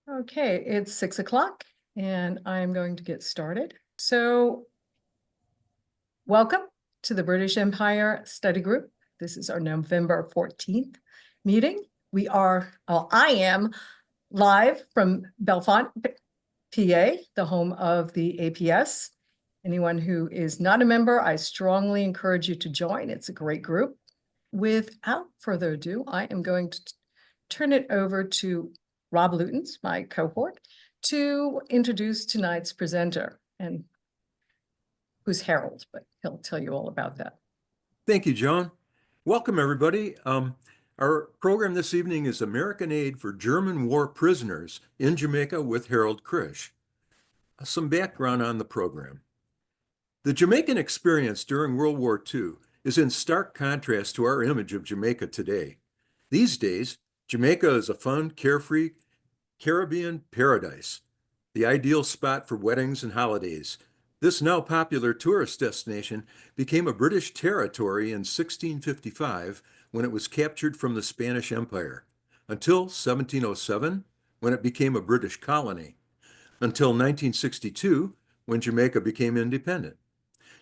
Okay, it's 6 o'clock and I'm going to get started. So welcome to the British Empire Study Group. This is our November 14th meeting. I am live from Bellefonte, PA, the home of the APS. Anyone who is not a member, I strongly encourage you to join. It's a great group. Without further ado, I am going to turn it over to Rob Lutens, my cohort, to introduce tonight's presenter, and who's Harold, but he'll tell you all about that. Thank you, Joan. Welcome, everybody. Our program this evening is American Aid for German War Prisoners in Jamaica with Harold Krische. Some background on the program. The Jamaican experience during World War II is in stark contrast to our image of Jamaica today. These days, Jamaica is a fun, carefree Caribbean paradise, the ideal spot for weddings and holidays. This now popular tourist destination became a British territory in 1655 when it was captured from the Spanish Empire, until 1707 when it became a British colony, until 1962 when Jamaica became independent.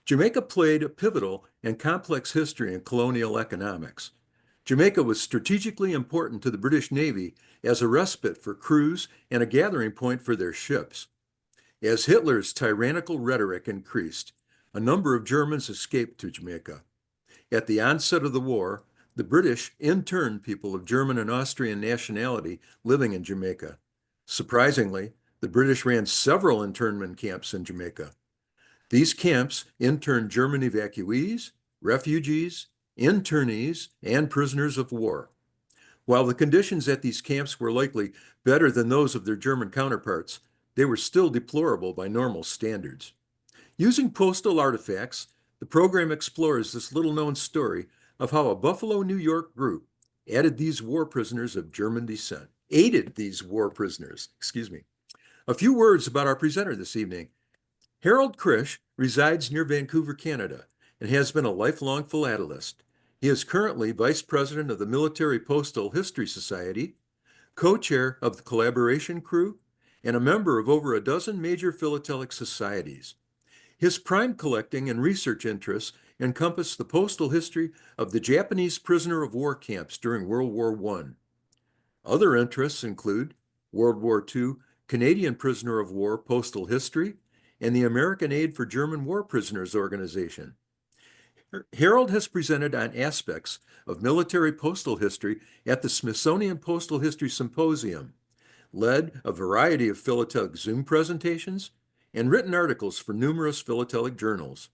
Jamaica played a pivotal and complex history in colonial economics. Jamaica was strategically important to the British Navy as a respite for crews and a gathering point for their ships. As Hitler's tyrannical rhetoric increased, a number of Germans escaped to Jamaica. At the onset of the war, the British interned people of German and Austrian nationality living in Jamaica. Surprisingly, the British ran several internment camps in Jamaica. These camps interned German evacuees, refugees, internees, and prisoners of war. While the conditions at these camps were likely better than those of their German counterparts, they were still deplorable by normal standards. Using postal artifacts, the program explores this little-known story of how a Buffalo, New York group aided these war prisoners. A few words about our presenter this evening. Harold Krische resides near Vancouver, Canada, and has been a lifelong philatelist. He is currently Vice President of the Military Postal History Society, co-chair of the Collaboration Crew, and a member of over a dozen major philatelic societies. His prime collecting and research interests encompass the postal history of the Japanese prisoner of war camps during World War I. Other interests include World War II Canadian prisoner of war postal history and the American Aid for German War Prisoners organization. Harold has presented on aspects of military postal history at the Smithsonian Postal History Symposium, led a variety of philatelic Zoom presentations, and written articles for numerous philatelic journals.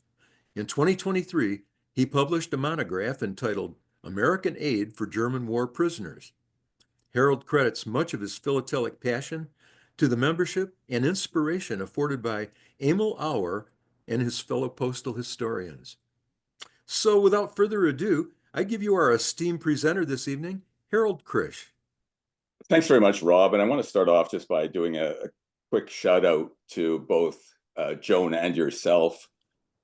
In 2023, he published a monograph entitled American Aid for German War Prisoners. Harold credits much of his philatelic passion to the membership and inspiration afforded by Emil Auer and his fellow postal historians. So without further ado, I give you our esteemed presenter this evening, Harold Krische. Thanks very much, Rob. And I want to start off just by doing a quick shout out to both Joan and yourself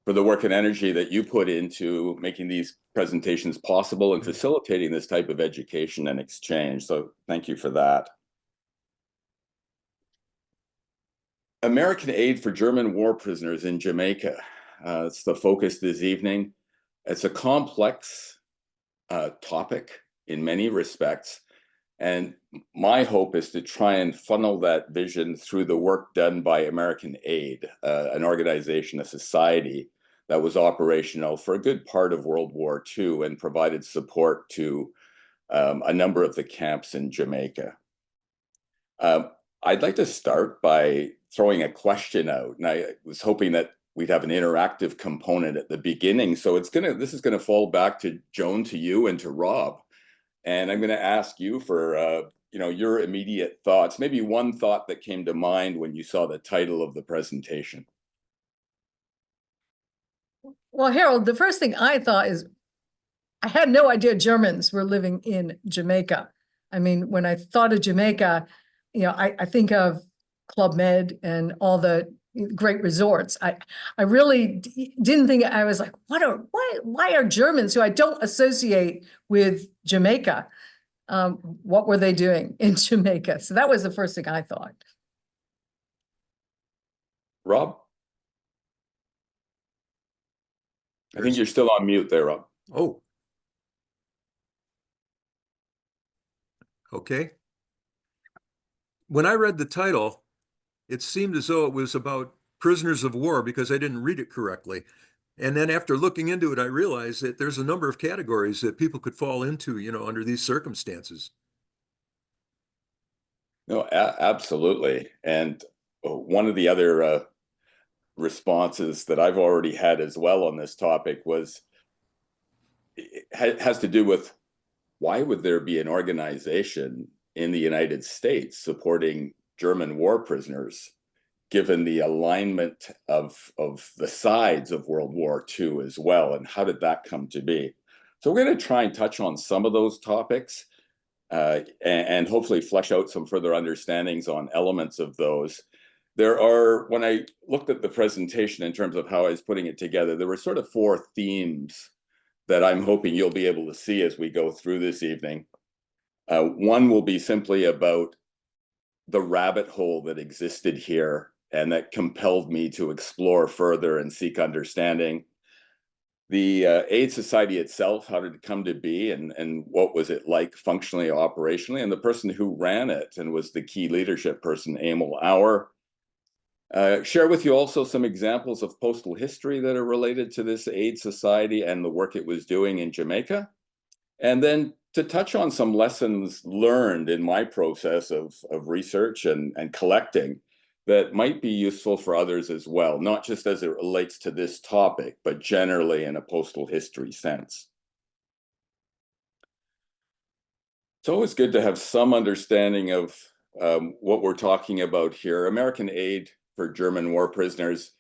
for the work and energy that you put into making these presentations possible and facilitating this type of education and exchange. So thank you for that. American Aid for German War Prisoners in Jamaica. It's the focus this evening. It's a complex topic in many respects. And my hope is to try and funnel that vision through the work done by American Aid, an organization, a society that was operational for a good part of World War II and provided support to a number of the camps in Jamaica. I'd like to start by throwing a question out, and I was hoping that we'd have an interactive component at the beginning. So this is gonna fall back to Joan, to you, and to Rob. And I'm gonna ask you for your immediate thoughts, maybe one thought that came to mind when you saw the title of the presentation. Well, Harold, the first thing I thought is, I had no idea Germans were living in Jamaica. I mean, when I thought of Jamaica, I think of Club Med and all the great resorts. I really didn't think. I was like, why are Germans, who I don't associate with Jamaica, what were they doing in Jamaica? So that was the first thing I thought. Rob? I think you're still on mute there, Rob. Oh. Okay. When I read the title, it seemed as though it was about prisoners of war because I didn't read it correctly. And then after looking into it, I realized that there's a number of categories that people could fall into, under these circumstances. No, absolutely. And one of the other responses that I've already had as well on this topic was, it has to do with, why would there be an organization in the United States supporting German war prisoners, given the alignment of the sides of World War II as well? And how did that come to be? So we're going to try and touch on some of those topics and hopefully flesh out some further understandings on elements of those. There are, when I looked at the presentation in terms of how I was putting it together, there were sort of 4 themes that I'm hoping you'll be able to see as we go through this evening. One will be simply about the rabbit hole that existed here and that compelled me to explore further and seek understanding. The aid society itself, how did it come to be, and what was it like functionally, operationally, and the person who ran it and was the key leadership person, Emil Auer. Share with you also some examples of postal history that are related to this aid society and the work it was doing in Jamaica. And then to touch on some lessons learned in my process of research and collecting that might be useful for others as well, not just as it relates to this topic, but generally in a postal history sense. It's always good to have some understanding of what we're talking about here. American aid for German war prisoners.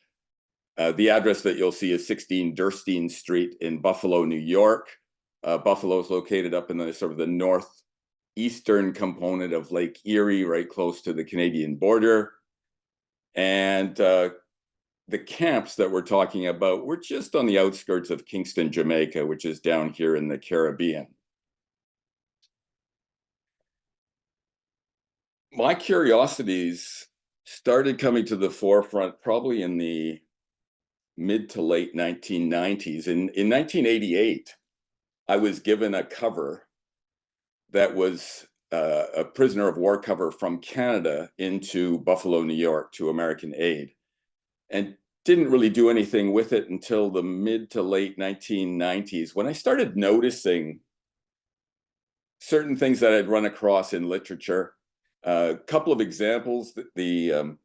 The address that you'll see is 16 Durstein Street in Buffalo, New York. Buffalo is located up in the sort of the northeastern component of Lake Erie, right close to the Canadian border. And the camps that we're talking about were just on the outskirts of Kingston, Jamaica, which is down here in the Caribbean. My curiosities started coming to the forefront probably in the mid to late 1990s. In 1988, I was given a cover that was a prisoner of war cover from Canada into Buffalo, New York to American aid, and didn't really do anything with it until the mid to late 1990s, when I started noticing certain things that I'd run across in literature. A couple of examples, the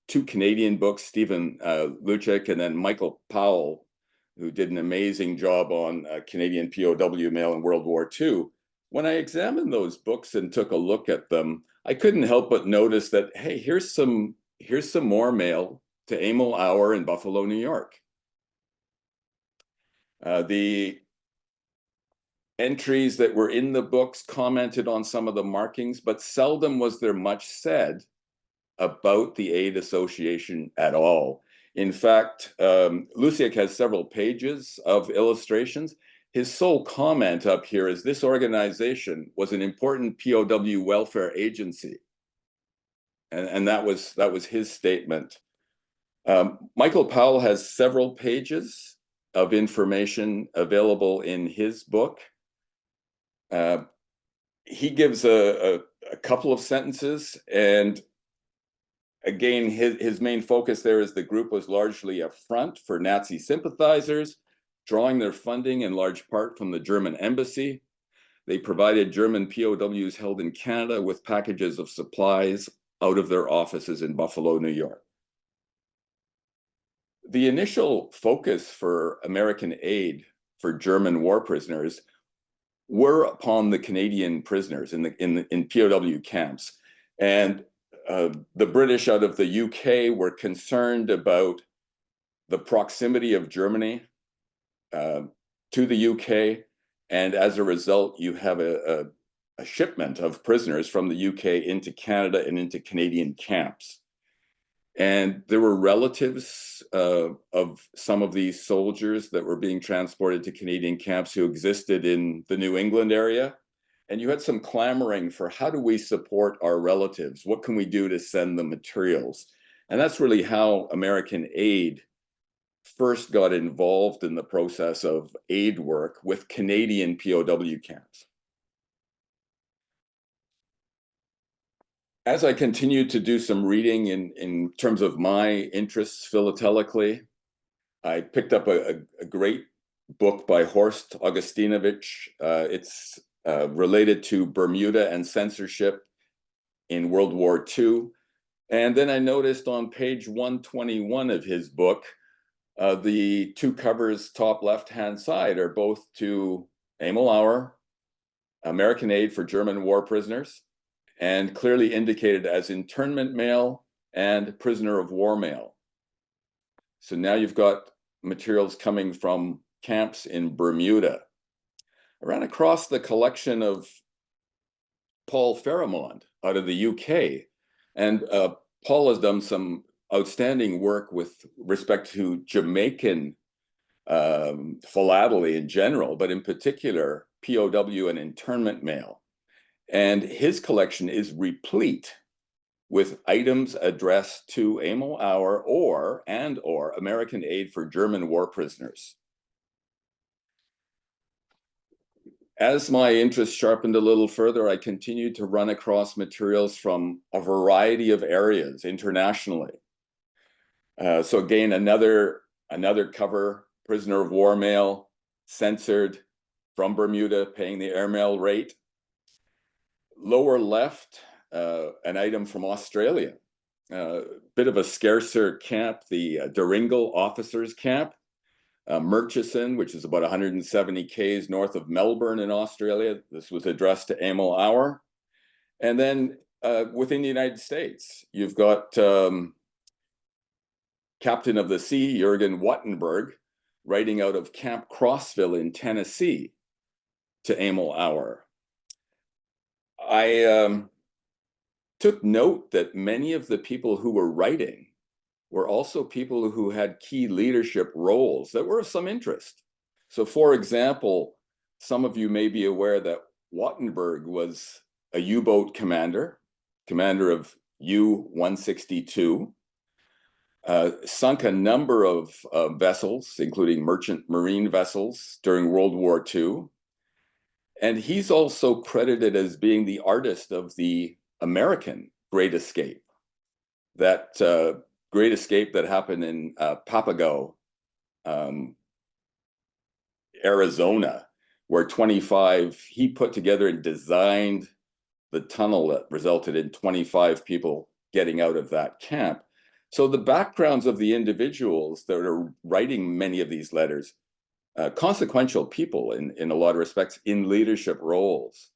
2 Canadian books, Stephen Luchik and then Michael Powell, who did an amazing job on Canadian POW mail in World War II. When I examined those books and took a look at them, I couldn't help but notice that, hey, here's some more mail to Emil Auer in Buffalo, New York. The entries that were in the books commented on some of the markings, but seldom was there much said about the aid association at all. In fact, Luciak has several pages of illustrations. His sole comment up here is this organization was an important POW welfare agency. And that was his statement. Michael Powell has several pages of information available in his book. He gives a couple of sentences, and again, his main focus there is the group was largely a front for Nazi sympathizers, drawing their funding in large part from the German embassy. They provided German POWs held in Canada with packages of supplies out of their offices in Buffalo, New York. The initial focus for American aid for German war prisoners were upon the Canadian prisoners in POW camps. And the British out of the UK were concerned about the proximity of Germany to the UK. And as a result, you have a shipment of prisoners from the UK into Canada and into Canadian camps. And there were relatives of some of these soldiers that were being transported to Canadian camps who existed in the New England area. And you had some clamoring for how do we support our relatives? What can we do to send them materials? And that's really how American Aid first got involved in the process of aid work with Canadian POW camps. As I continued to do some reading in terms of my interests philatelically, I picked up a great book by Horst Augustinovich. It's related to Bermuda and censorship in World War II. And then I noticed on page 121 of his book, the two covers top left-hand side are both to Emil Auer, American Aid for German War Prisoners, and clearly indicated as internment mail and prisoner of war mail. So now you've got materials coming from camps in Bermuda. I ran across the collection of Paul Faramond out of the UK, and Paul has done some outstanding work with respect to Jamaican philately in general, but in particular POW and internment mail. And his collection is replete with items addressed to Emil Auer or American Aid for German War Prisoners. As my interest sharpened a little further, I continued to run across materials from a variety of areas internationally. So again, another cover, prisoner of war mail, censored from Bermuda, paying the airmail rate. Lower left, an item from Australia, bit of a scarcer camp, the Duringal Officers Camp, Murchison, which is about 170 k's north of Melbourne in Australia. This was addressed to Emil Auer. And then within the United States, you've got Captain of the Sea, Jürgen Wattenberg, writing out of Camp Crossville in Tennessee to Emil Auer. I took note that many of the people who were writing were also people who had key leadership roles that were of some interest. So for example, some of you may be aware that Wattenberg was a U-boat commander of U-162, sunk a number of vessels, including merchant marine vessels during World War II. And he's also credited as being the artist of the American Great Escape, that Great Escape that happened in Papago, Arizona, where he put together and designed the tunnel that resulted in 25 people getting out of that camp. So the backgrounds of the individuals that are writing many of these letters, consequential people in a lot of respects in leadership roles.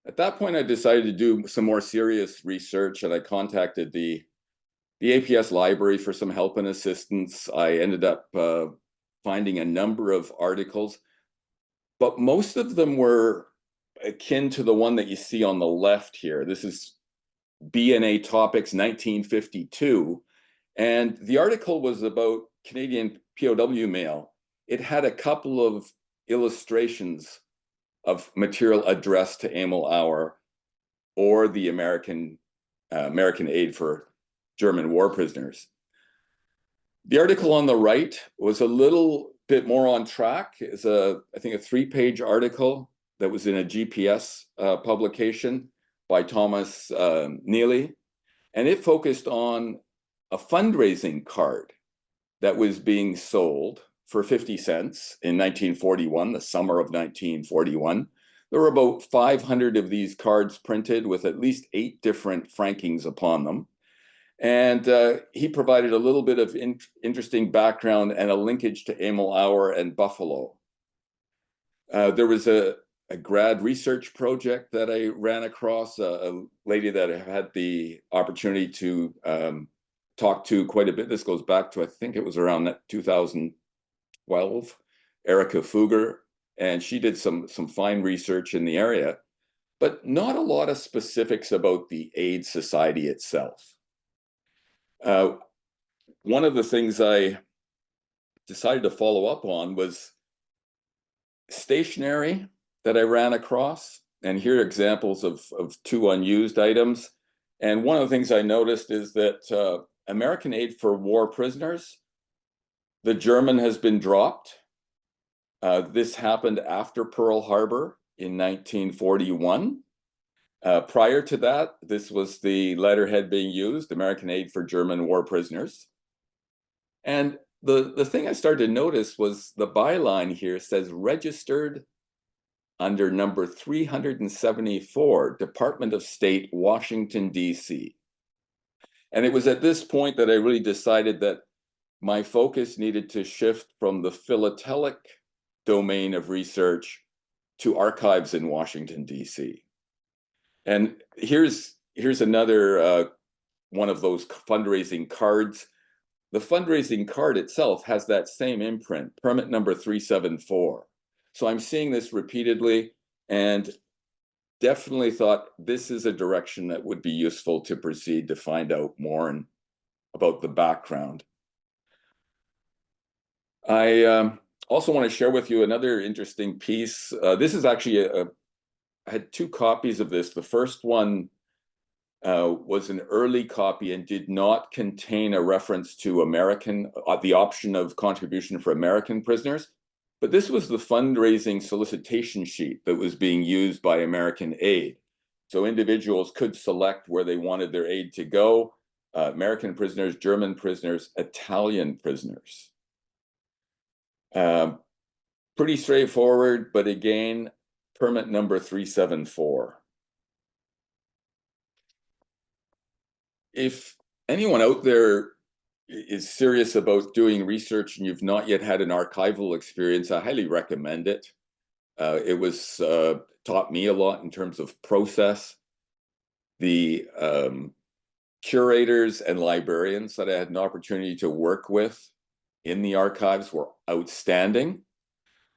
At that point, I decided to do some more serious research, and I contacted the APS library for some help and assistance. I ended up finding a number of articles, but most of them were akin to the one that you see on the left here. This is BNA Topics 1952, and the article was about Canadian POW mail. It had a couple of illustrations of material addressed to Emil Auer or the American Aid for German War Prisoners. The article on the right was a little bit more on track. It's I think a 3-page article that was in a GPS publication by Thomas Neely, and it focused on a fundraising card that was being sold for 50 cents in 1941, the summer of 1941. There were about 500 of these cards printed with at least 8 different frankings upon them. And he provided a little bit of interesting background and a linkage to Emil Auer and Buffalo. There was a grad research project that I ran across, a lady that I had the opportunity to talk to quite a bit. This goes back to, I think it was around 2012, Erica Fugger, and she did some fine research in the area, but not a lot of specifics about the aid society itself. One of the things I decided to follow up on was stationery that I ran across. And here are examples of two unused items. And one of the things I noticed is that American aid for war prisoners, the German has been dropped. This happened after Pearl Harbor in 1941. Prior to that, this was the letterhead being used, American aid for German war prisoners. And the thing I started to notice was the byline here says registered under number 374, Department of State, Washington, D.C. And it was at this point that I really decided that my focus needed to shift from the philatelic domain of research to archives in Washington, D.C. And here's another one of those fundraising cards. The fundraising card itself has that same imprint, permit number 374. So I'm seeing this repeatedly and definitely thought this is a direction that would be useful to proceed to find out more about the background. I also want to share with you another interesting piece. This is actually I had two copies of this. The first one was an early copy and did not contain a reference to the option of contribution for American prisoners. But this was the fundraising solicitation sheet that was being used by American Aid. So individuals could select where they wanted their aid to go, American prisoners, German prisoners, Italian prisoners. Pretty straightforward, but again, permit number 374. If anyone out there is serious about doing research and you've not yet had an archival experience, I highly recommend it. It was taught me a lot in terms of process. The curators and librarians that I had an opportunity to work with in the archives were outstanding.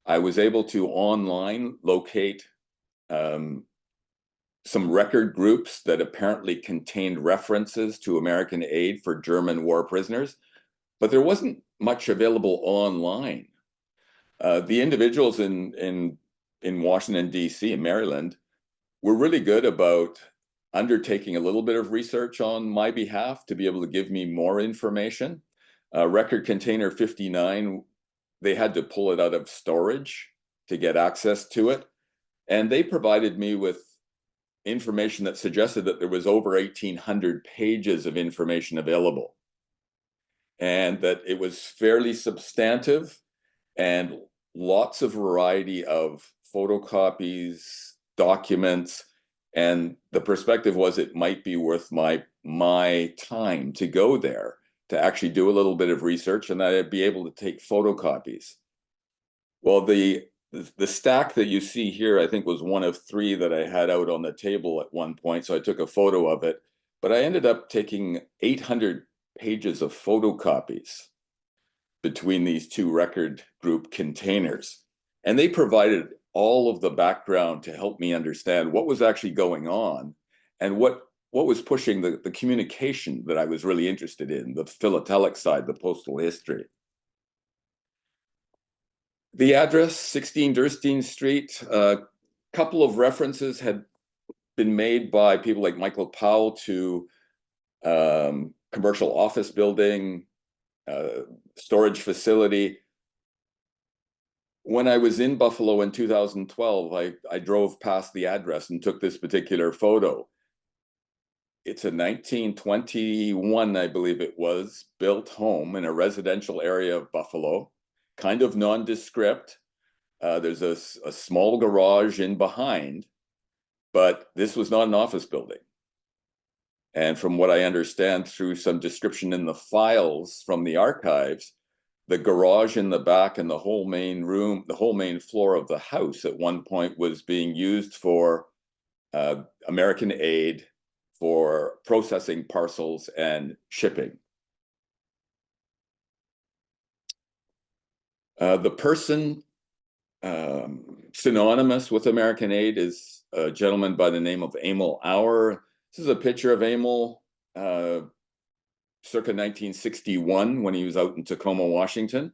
I was able to online locate some record groups that apparently contained references to American aid for German war prisoners, but there wasn't much available online. The individuals in Washington, D.C., and Maryland were really good about undertaking a little bit of research on my behalf to be able to give me more information. Record container 59, they had to pull it out of storage to get access to it. And they provided me with information that suggested that there was over 1,800 pages of information available, and that it was fairly substantive and lots of variety of photocopies, documents, and the perspective was it might be worth my time to go there to actually do a little bit of research, and that I'd be able to take photocopies. Well, the stack that you see here, I think, was one of three that I had out on the table at one point, so I took a photo of it. But I ended up taking 800 pages of photocopies between these two record group containers. And they provided all of the background to help me understand what was actually going on and what was pushing the communication that I was really interested in, the philatelic side, the postal history. The address, 16 Durstein Street, a couple of references had been made by people like Michael Powell to commercial office building, storage facility. When I was in Buffalo in 2012, I drove past the address and took this particular photo. It's a 1921, I believe it was, built home in a residential area of Buffalo, kind of nondescript. There's a small garage in behind, but this was not an office building. And from what I understand through some description in the files from the archives, the garage in the back and the whole main room, the whole main floor of the house at one point was being used for American aid for processing parcels and shipping. The person synonymous with American aid is a gentleman by the name of Emil Auer. This is a picture of Emil circa 1961 when he was out in Tacoma, Washington.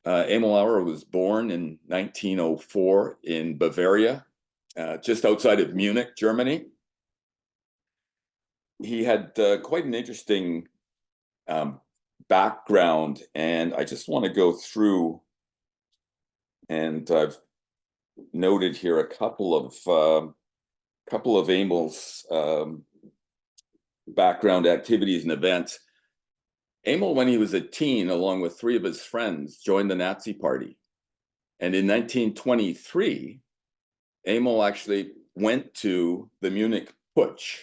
Emil Auer was born in 1904 in Bavaria, just outside of Munich, Germany. He had quite an interesting background, and I just want to go through, and I've noted here a couple of Emil's background activities and events. Emil, when he was a teen, along with 3 of his friends, joined the Nazi Party. And in 1923, Emil actually went to the Munich Putsch.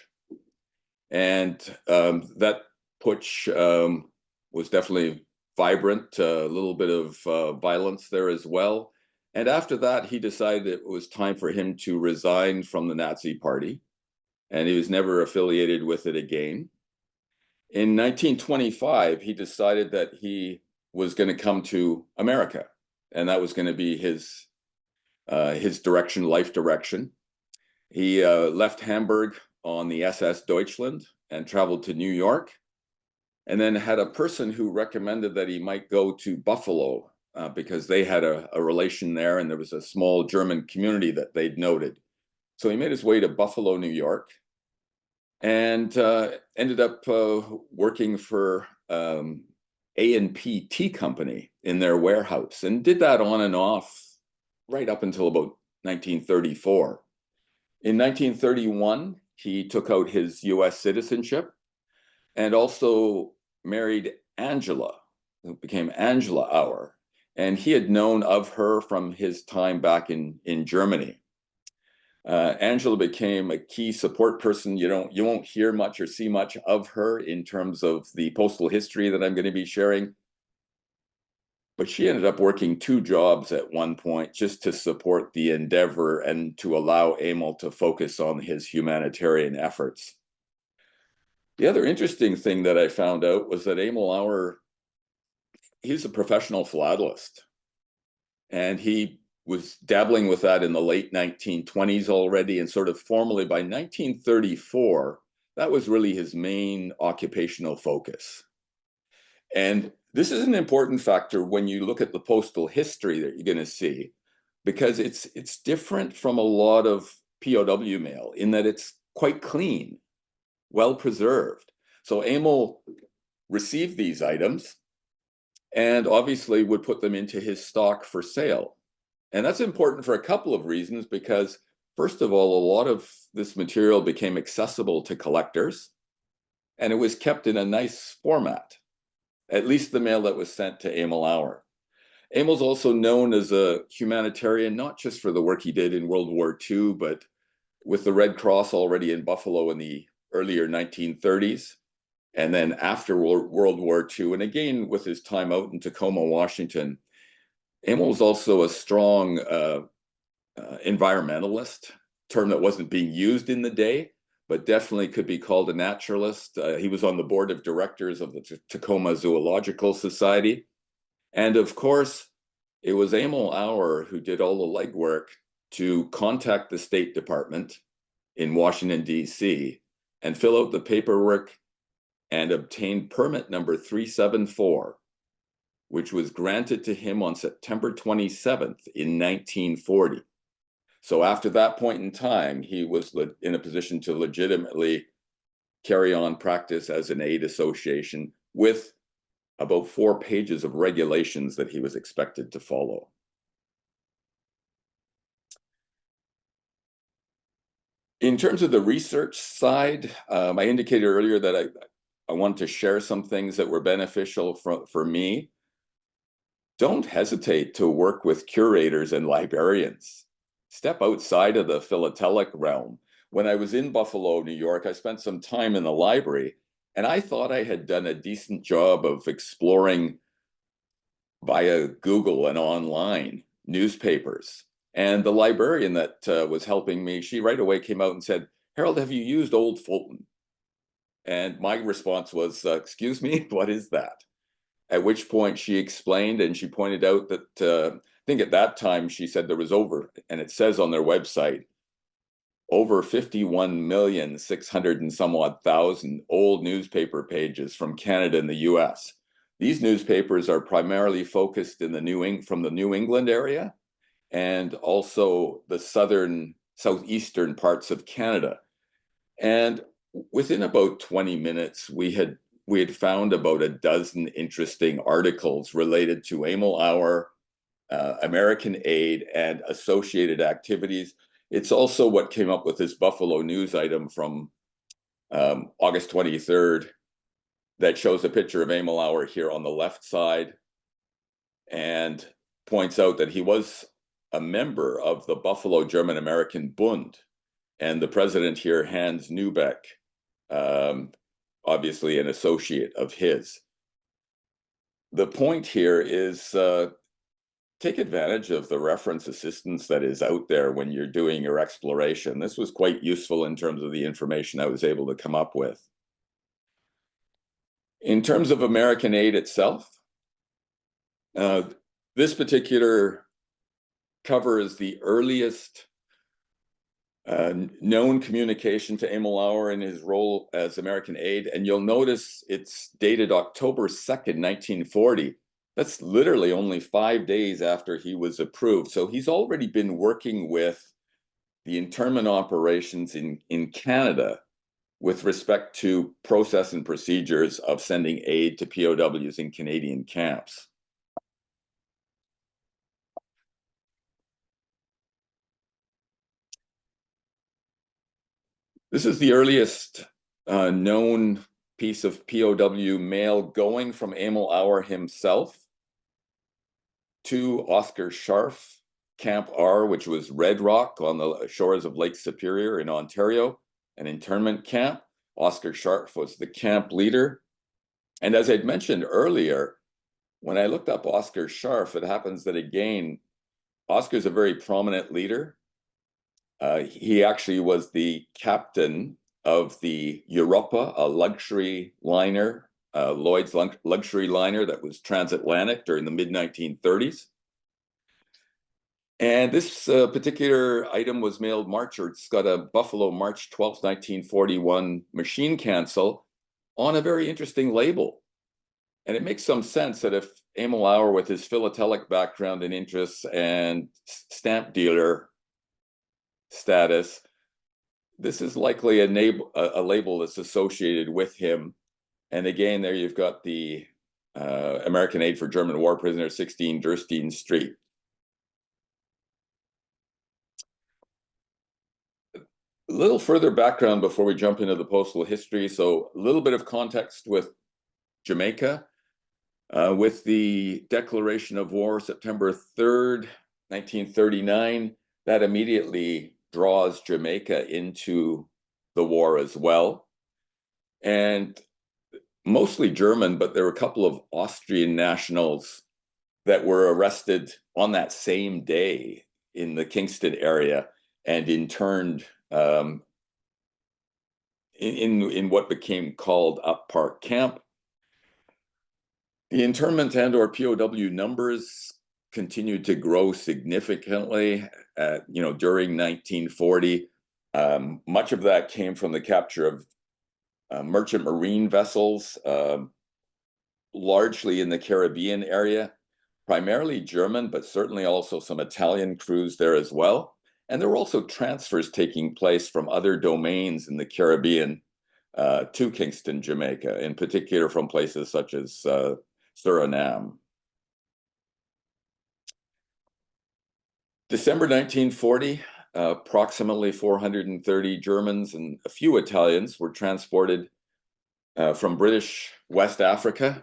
And that Putsch was definitely vibrant, a little bit of violence there as well. And after that, he decided it was time for him to resign from the Nazi Party. And he was never affiliated with it again. In 1925, he decided that he was going to come to America, and that was going to be his direction, life direction. He left Hamburg on the SS Deutschland and traveled to New York, and then had a person who recommended that he might go to Buffalo because they had a relation there, and there was a small German community that they'd noted. So he made his way to Buffalo, New York, and ended up working for A&P Tea Company in their warehouse, and did that on and off right up until about 1934. In 1931, he took out his US citizenship and also married Angela, who became Angela Auer. And he had known of her from his time back in Germany. Angela became a key support person. You won't hear much or see much of her in terms of the postal history that I'm going to be sharing. But she ended up working 2 jobs at one point just to support the endeavor and to allow Emil to focus on his humanitarian efforts. The other interesting thing that I found out was that Emil Auer, he's a professional philatelist, and he was dabbling with that in the late 1920s already, and sort of formally by 1934, that was really his main occupational focus. And this is an important factor when you look at the postal history that you're going to see, because it's different from a lot of POW mail in that it's quite clean, well preserved. So Emil received these items and obviously would put them into his stock for sale. And that's important for a couple of reasons, because first of all, a lot of this material became accessible to collectors, and it was kept in a nice format, at least the mail that was sent to Emil Auer. Emil's also known as a humanitarian, not just for the work he did in World War II, but with the Red Cross already in Buffalo in the earlier 1930s, and then after World War II, and again with his time out in Tacoma, Washington. Emil was also a strong environmentalist, term that wasn't being used in the day, but definitely could be called a naturalist. He was on the board of directors of the Tacoma Zoological Society. And of course, it was Emil Auer who did all the legwork to contact the State Department in Washington, D.C., and fill out the paperwork and obtain permit number 374, which was granted to him on September 27th in 1940. So after that point in time, he was in a position to legitimately carry on practice as an aid association with about 4 pages of regulations that he was expected to follow. In terms of the research side, I indicated earlier that I wanted to share some things that were beneficial for me. Don't hesitate to work with curators and librarians. Step outside of the philatelic realm. When I was in Buffalo, New York, I spent some time in the library, and I thought I had done a decent job of exploring via Google and online newspapers. And the librarian that was helping me, she right away came out and said, "Harold, have you used Old Fulton?" And my response was, "Excuse me, what is that?" At which point she explained, and she pointed out that, I think at that time she said there was over, and it says on their website, over 51,600,000 and some odd thousand old newspaper pages from Canada and the US. These newspapers are primarily focused in from the New England area and also the southeastern parts of Canada. And within about 20 minutes, we had found about a dozen interesting articles related to Emil Auer, American Aid, and associated activities. It's also what came up with this Buffalo News item from August 23rd that shows a picture of Emil Auer here on the left side and points out that he was a member of the Buffalo German-American Bund, and the president here, Hans Neubeck, obviously an associate of his. The point here is take advantage of the reference assistance that is out there when you're doing your exploration. This was quite useful in terms of the information I was able to come up with. In terms of American Aid itself, this particular cover is the earliest known communication to Emil Auer in his role as American Aid, and you'll notice it's dated October 2nd, 1940. That's literally only 5 days after he was approved. So he's already been working with the internment operations in Canada with respect to process and procedures of sending aid to POWs in Canadian camps. This is the earliest known piece of POW mail going from Emil Auer himself to Oscar Scharf, Camp R, which was Red Rock on the shores of Lake Superior in Ontario, an internment camp. Oscar Scharf was the camp leader. And as I'd mentioned earlier, when I looked up Oscar Scharf, it happens that, again, Oscar's a very prominent leader. He actually was the captain of the Europa, a luxury liner, Lloyd's luxury liner that was transatlantic during the mid-1930s. And this particular item was mailed it's got a Buffalo March 12th, 1941 machine cancel on a very interesting label. And it makes some sense that if Emil Auer, with his philatelic background and interests and stamp dealer status, this is likely a label that's associated with him. And again, there you've got the American Aid for German War Prisoners, 16 Durstein Street. A little further background before we jump into the postal history. So a little bit of context with Jamaica. With the declaration of war, September 3rd, 1939, that immediately draws Jamaica into the war as well. And mostly German, but there were a couple of Austrian nationals that were arrested on that same day in the Kingston area and interned in what became called Up Park Camp. The internment and or POW numbers continued to grow significantly during 1940. Much of that came from the capture of merchant marine vessels, largely in the Caribbean area, primarily German, but certainly also some Italian crews there as well. And there were also transfers taking place from other domains in the Caribbean to Kingston, Jamaica, in particular from places such as Suriname. December 1940, approximately 430 Germans and a few Italians were transported from British West Africa,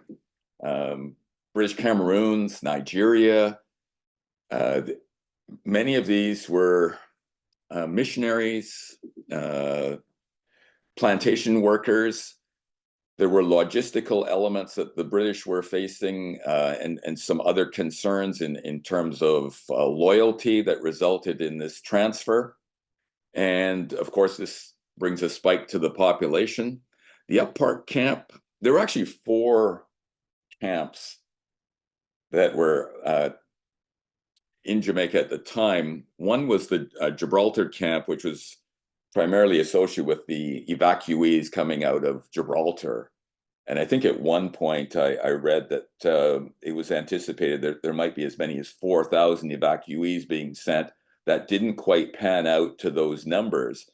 British Cameroons, Nigeria. Many of these were missionaries, plantation workers. There were logistical elements that the British were facing and some other concerns in terms of loyalty that resulted in this transfer. And of course, this brings a spike to the population. The Up Park Camp, there were actually 4 camps that were in Jamaica at the time. One was the Gibraltar camp, which was primarily associated with the evacuees coming out of Gibraltar. And I think at one point I read that it was anticipated that there might be as many as 4,000 evacuees being sent. That didn't quite pan out to those numbers,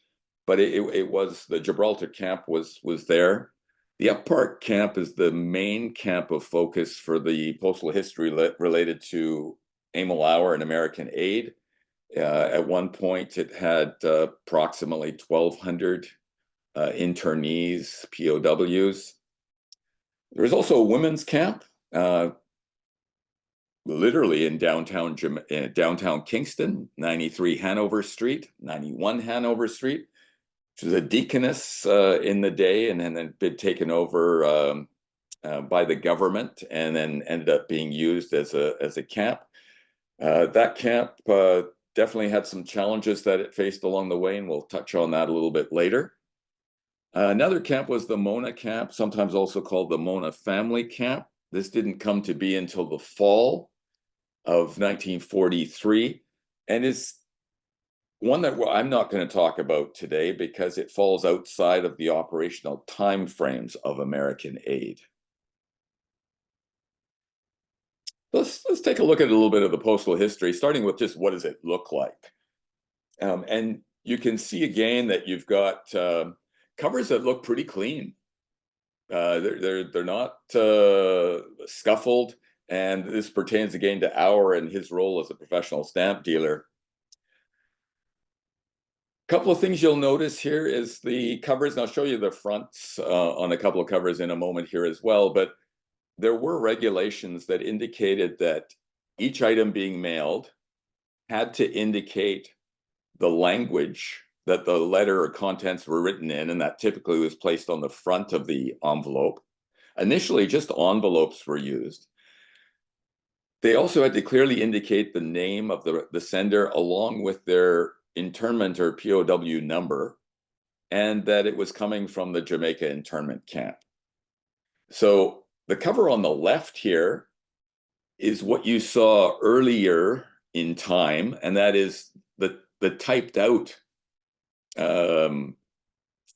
but it was, the Gibraltar camp was there. The Up Park camp is the main camp of focus for the postal history related to Emil Auer and American aid. At one point, it had approximately 1,200 internees, POWs. There was also a women's camp, literally in downtown Kingston, 93 Hanover Street, 91 Hanover Street, which was a deaconess in the day, and then been taken over by the government, and then ended up being used as a camp. That camp definitely had some challenges that it faced along the way, and we'll touch on that a little bit later. Another camp was the Mona camp, sometimes also called the Mona family camp. This didn't come to be until the fall of 1943, and is one that I'm not going to talk about today because it falls outside of the operational timeframes of American aid. Let's take a look at a little bit of the postal history, starting with just what does it look like. And you can see again that you've got covers that look pretty clean. They're not scuffled, and this pertains again to Auer and his role as a professional stamp dealer. A couple of things you'll notice here is the covers, and I'll show you the fronts on a couple of covers in a moment here as well, but there were regulations that indicated that each item being mailed had to indicate the language that the letter or contents were written in, and that typically was placed on the front of the envelope. Initially, just envelopes were used. They also had to clearly indicate the name of the sender along with their internment or POW number, and that it was coming from the Jamaica internment camp. So the cover on the left here is what you saw earlier in time, and that is the typed out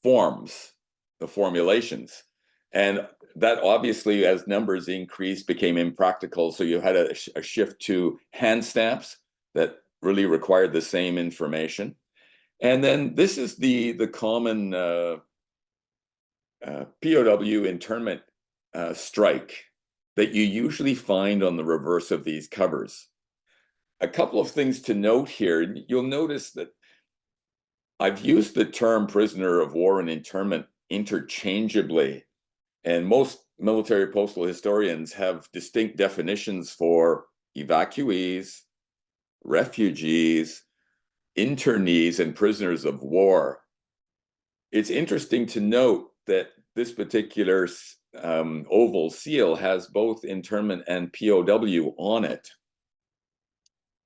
forms, the formulations. And that obviously, as numbers increased, became impractical. So you had a shift to hand stamps that really required the same information. And then this is the common POW internment strike that you usually find on the reverse of these covers. A couple of things to note here. You'll notice that I've used the term prisoner of war and internment interchangeably, and most military postal historians have distinct definitions for evacuees, refugees, internees, and prisoners of war. It's interesting to note that this particular oval seal has both internment and POW on it.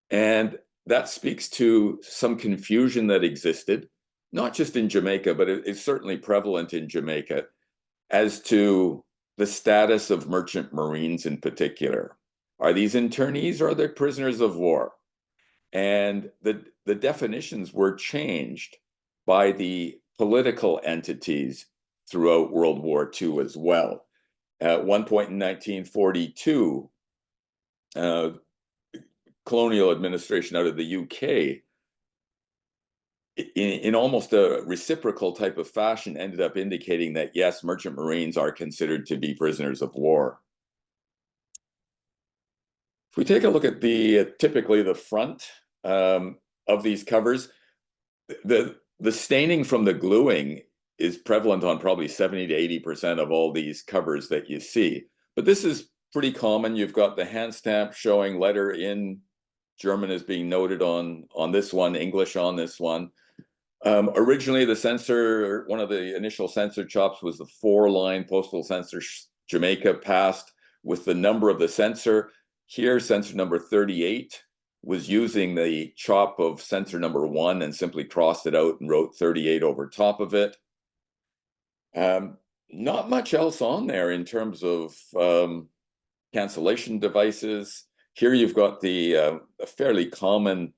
And that speaks to some confusion that existed, not just in Jamaica, but it's certainly prevalent in Jamaica, as to the status of merchant marines in particular. Are these internees or are they prisoners of war? And the definitions were changed by the political entities throughout World War II as well. At one point in 1942, colonial administration out of the UK, in almost a reciprocal type of fashion, ended up indicating that, yes, merchant marines are considered to be prisoners of war. If we take a look at typically the front of these covers, the staining from the gluing is prevalent on probably 70 to 80% of all these covers that you see. But this is pretty common. You've got the hand stamp showing letter in German is being noted on this one, English on this one. Originally, the censor, one of the initial censor chops was the 4-line postal censor Jamaica passed with the number of the censor. Here, censor number 38 was using the chop of censor number 1 and simply crossed it out and wrote 38 over top of it. Not much else on there in terms of cancellation devices. Here you've got a fairly common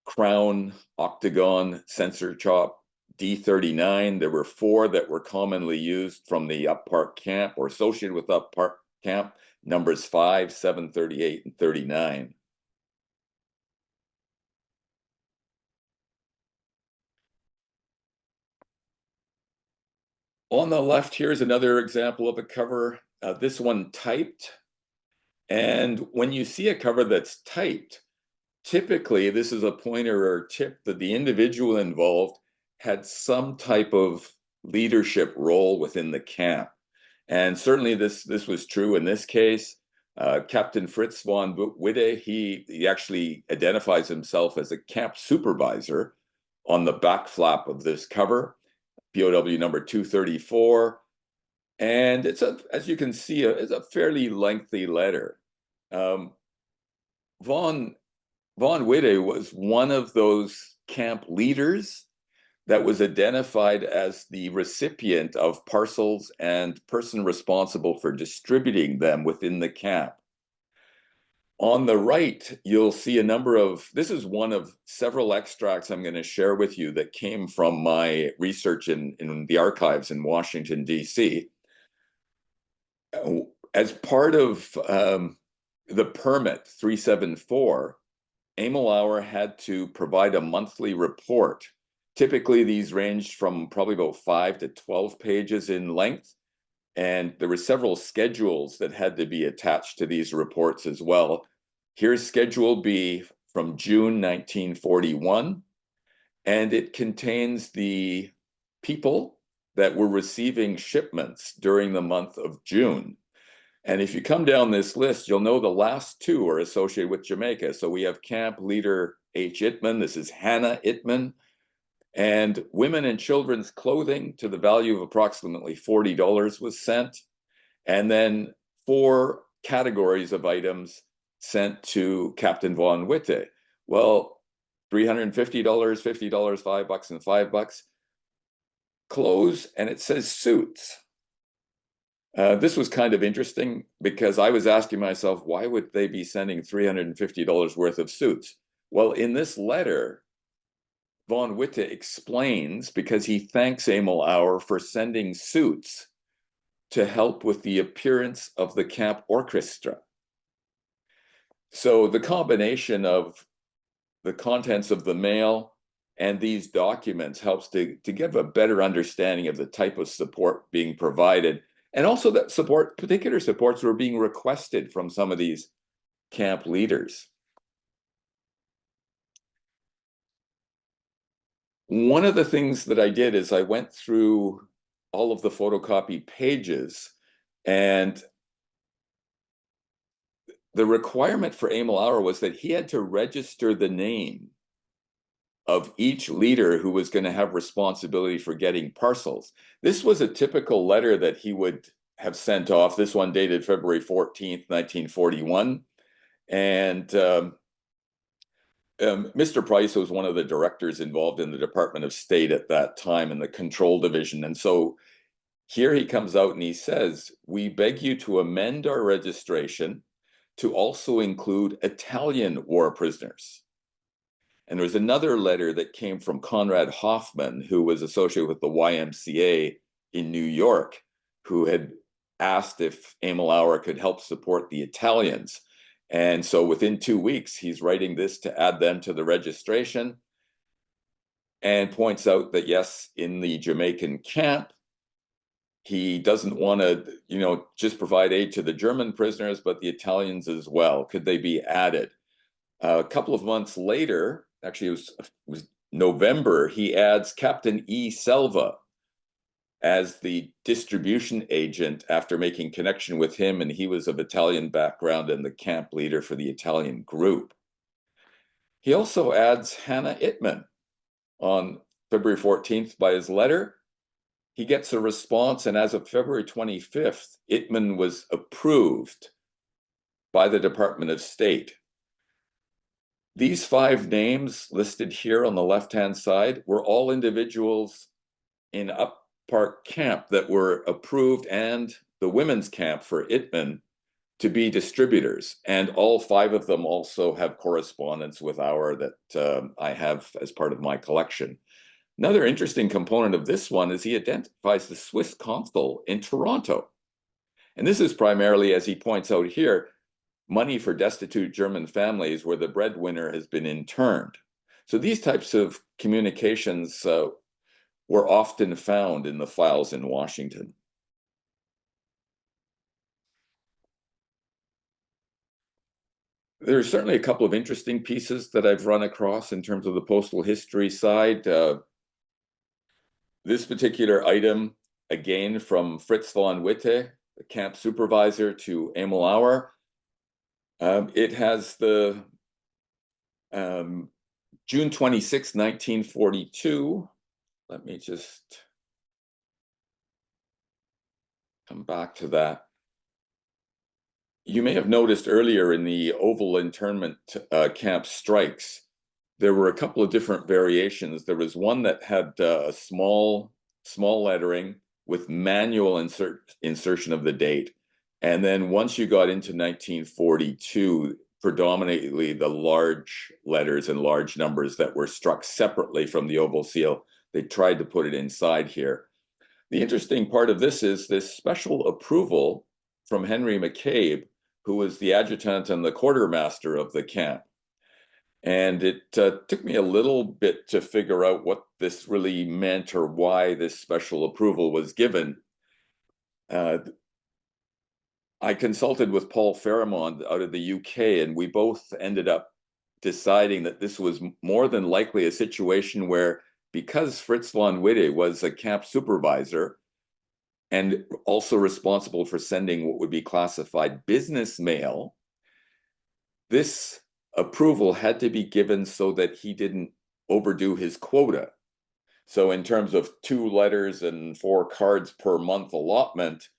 crown octagon censor chop D39. There were 4 that were commonly used from the Up Park camp or associated with Up Park camp, numbers 5, 7, 38, and 39. On the left here is another example of a cover, this one typed. And when you see a cover that's typed, typically this is a pointer or tip that the individual involved had some type of leadership role within the camp. And certainly this was true in this case. Captain Fritz von Witte, he actually identifies himself as a camp supervisor on the back flap of this cover, POW number 234. And it's as you can see, it's a fairly lengthy letter. Von Witte was one of those camp leaders that was identified as the recipient of parcels and person responsible for distributing them within the camp. On the right, you'll see a number of, this is one of several extracts I'm going to share with you that came from my research in the archives in Washington, D.C. As part of the permit 374, Emil Auer had to provide a monthly report. Typically, these ranged from probably about 5 to 12 pages in length. And there were several schedules that had to be attached to these reports as well. Here's Schedule B from June 1941. And it contains the people that were receiving shipments during the month of June. And if you come down this list, you'll know the last 2 are associated with Jamaica. So we have Camp Leader H. Ittman. This is Hannah Ittman. And women and children's clothing to the value of approximately $40 was sent. And then 4 categories of items sent to Captain Von Witte. Well, $350, $50, $5, and $5. Clothes, and it says suits. This was kind of interesting because I was asking myself, why would they be sending $350 worth of suits? Well, in this letter, Von Witte explains, because he thanks Emil Auer for sending suits to help with the appearance of the camp orchestra. So the combination of the contents of the mail and these documents helps to give a better understanding of the type of support being provided. And also that particular supports were being requested from some of these camp leaders. One of the things that I did is I went through all of the photocopied pages, and the requirement for Emil Auer was that he had to register the name of each leader who was going to have responsibility for getting parcels. This was a typical letter that he would have sent off. This one dated February 14th, 1941. And Mr. Price was one of the directors involved in the Department of State at that time in the Control Division. And so here he comes out and he says, "We beg you to amend our registration to also include Italian war prisoners." And there's another letter that came from Conrad Hoffman, who was associated with the YMCA in New York, who had asked if Emil Auer could help support the Italians. And so within 2 weeks, he's writing this to add them to the registration, and points out that, yes, in the Jamaican camp, he doesn't want to, just provide aid to the German prisoners, but the Italians as well. Could they be added? A couple of months later, actually it was November, he adds Captain E. Selva as the distribution agent after making connection with him, and he was of Italian background and the camp leader for the Italian group. He also adds Hannah Ittman on February 14th by his letter. He gets a response, and as of February 25th, Ittman was approved by the Department of State. These 5 names listed here on the left-hand side were all individuals in Up Park camp that were approved, and the women's camp for Ittman, to be distributors. And all 5 of them also have correspondence with Auer that I have as part of my collection. Another interesting component of this one is he identifies the Swiss consul in Toronto. And this is primarily, as he points out here, money for destitute German families where the breadwinner has been interned. So these types of communications were often found in the files in Washington. There's certainly a couple of interesting pieces that I've run across in terms of the postal history side. This particular item, again, from Fritz von Witte, the camp supervisor, to Emil Auer. It has the June 26, 1942. Let me just come back to that. You may have noticed earlier in the Oval internment camp strikes, there were a couple of different variations. There was one that had a small lettering with manual insertion of the date. And then once you got into 1942, predominantly the large letters and large numbers that were struck separately from the Oval seal, they tried to put it inside here. The interesting part of this is this special approval from Henry McCabe, who was the adjutant and the quartermaster of the camp. And it took me a little bit to figure out what this really meant or why this special approval was given. I consulted with Paul Fairmont out of the UK, and we both ended up deciding that this was more than likely a situation where, because Fritz von Witte was a camp supervisor and also responsible for sending what would be classified business mail, this approval had to be given so that he didn't overdo his quota. So in terms of 2 letters and 4 cards per month allotment,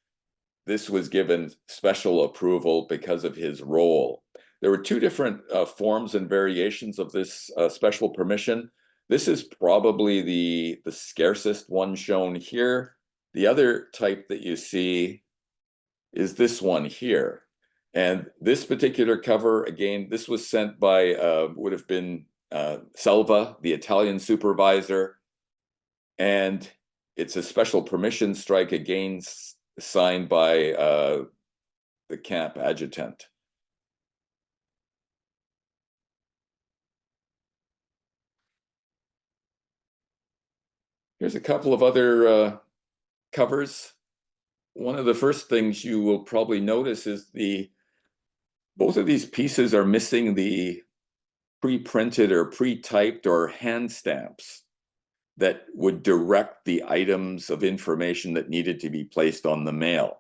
this was given special approval because of his role. There were 2 different forms and variations of this special permission. This is probably the scarcest one shown here. The other type that you see is this one here. And this particular cover, again, this was sent by, would have been Selva, the Italian supervisor. And it's a special permission strike, again, signed by the camp adjutant. Here's a couple of other covers. One of the first things you will probably notice is both of these pieces are missing the pre-printed or pre-typed or hand stamps that would direct the items of information that needed to be placed on the mail.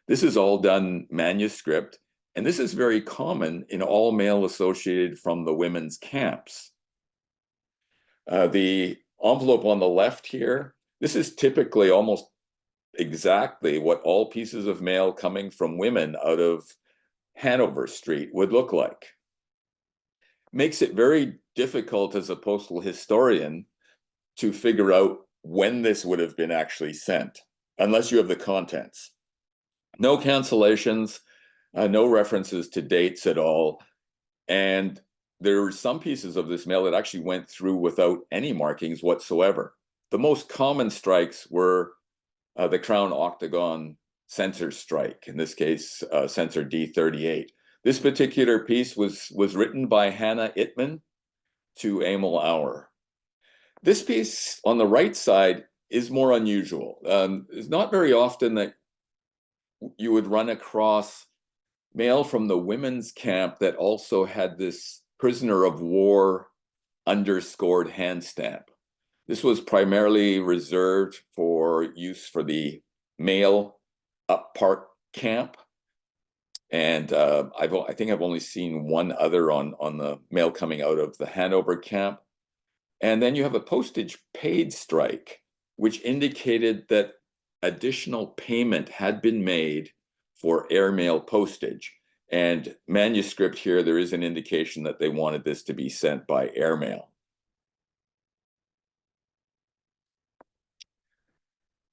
This is all done manuscript, and this is very common in all mail associated from the women's camps. The envelope on the left here, this is typically almost exactly what all pieces of mail coming from women out of Hanover Street would look like. Makes it very difficult as a postal historian to figure out when this would have been actually sent, unless you have the contents. No cancellations, no references to dates at all. And there were some pieces of this mail that actually went through without any markings whatsoever. The most common strikes were the Crown Octagon censor strike, in this case, censor D38. This particular piece was written by Hannah Ittman to Emil Auer. This piece on the right side is more unusual. It's not very often that you would run across mail from the women's camp that also had this prisoner of war underscored hand stamp. This was primarily reserved for use for the male Up Park camp. And I think I've only seen one other on the mail coming out of the Hanover camp. And then you have a postage paid strike, which indicated that additional payment had been made for airmail postage. And manuscript here, there is an indication that they wanted this to be sent by airmail.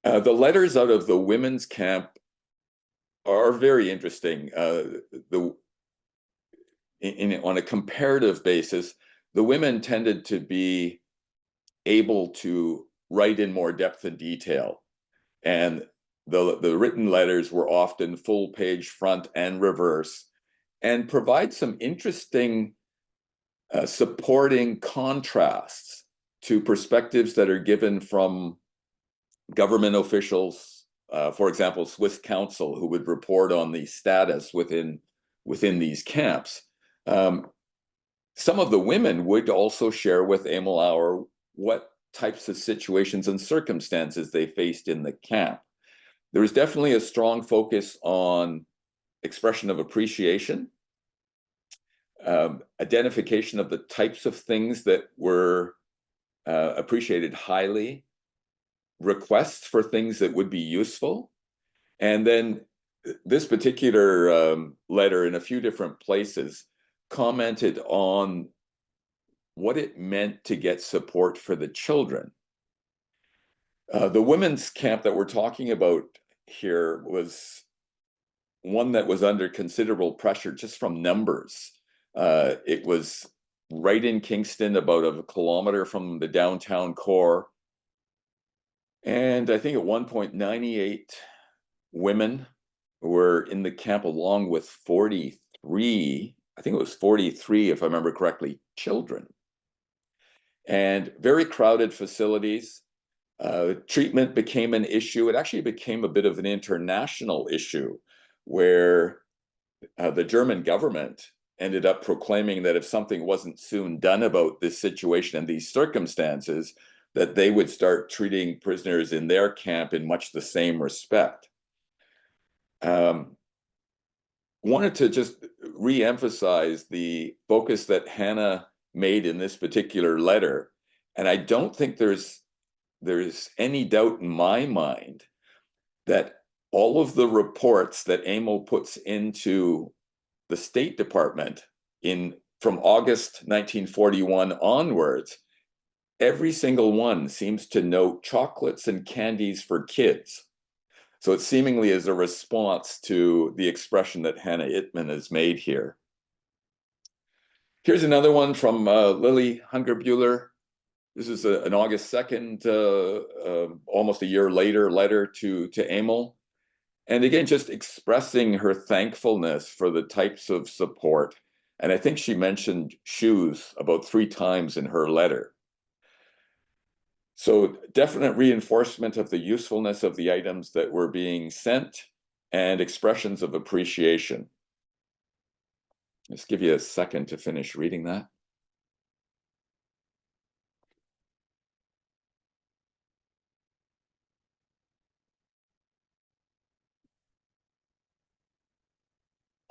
The letters out of the women's camp are very interesting. On a comparative basis, the women tended to be able to write in more depth and detail. And the written letters were often full page front and reverse, and provide some interesting supporting contrasts to perspectives that are given from government officials, for example, Swiss counsel, who would report on the status within these camps. Some of the women would also share with Emil Auer what types of situations and circumstances they faced in the camp. There was definitely a strong focus on expression of appreciation, identification of the types of things that were appreciated highly, requests for things that would be useful. And then this particular letter, in a few different places, commented on what it meant to get support for the children. The women's camp that we're talking about here was one that was under considerable pressure just from numbers. It was right in Kingston, about a kilometer from the downtown core. And I think at one point, 98 women were in the camp, along with 43, I think it was 43, if I remember correctly, children. And very crowded facilities. Treatment became an issue. It actually became a bit of an international issue, where the German government ended up proclaiming that if something wasn't soon done about this situation and these circumstances, that they would start treating prisoners in their camp in much the same respect. Wanted to just re-emphasize the focus that Hannah made in this particular letter. And I don't think there's any doubt in my mind that all of the reports that Emil puts into the State Department from August 1941 onwards, every single one seems to note chocolates and candies for kids. So it seemingly is a response to the expression that Hannah Ittman has made here. Here's another one from Lily Hungerbuehler. This is an August 2nd, almost a year later, letter to Emil. And again, just expressing her thankfulness for the types of support. And I think she mentioned shoes about 3 times in her letter. So definite reinforcement of the usefulness of the items that were being sent, and expressions of appreciation. Let's give you a second to finish reading that.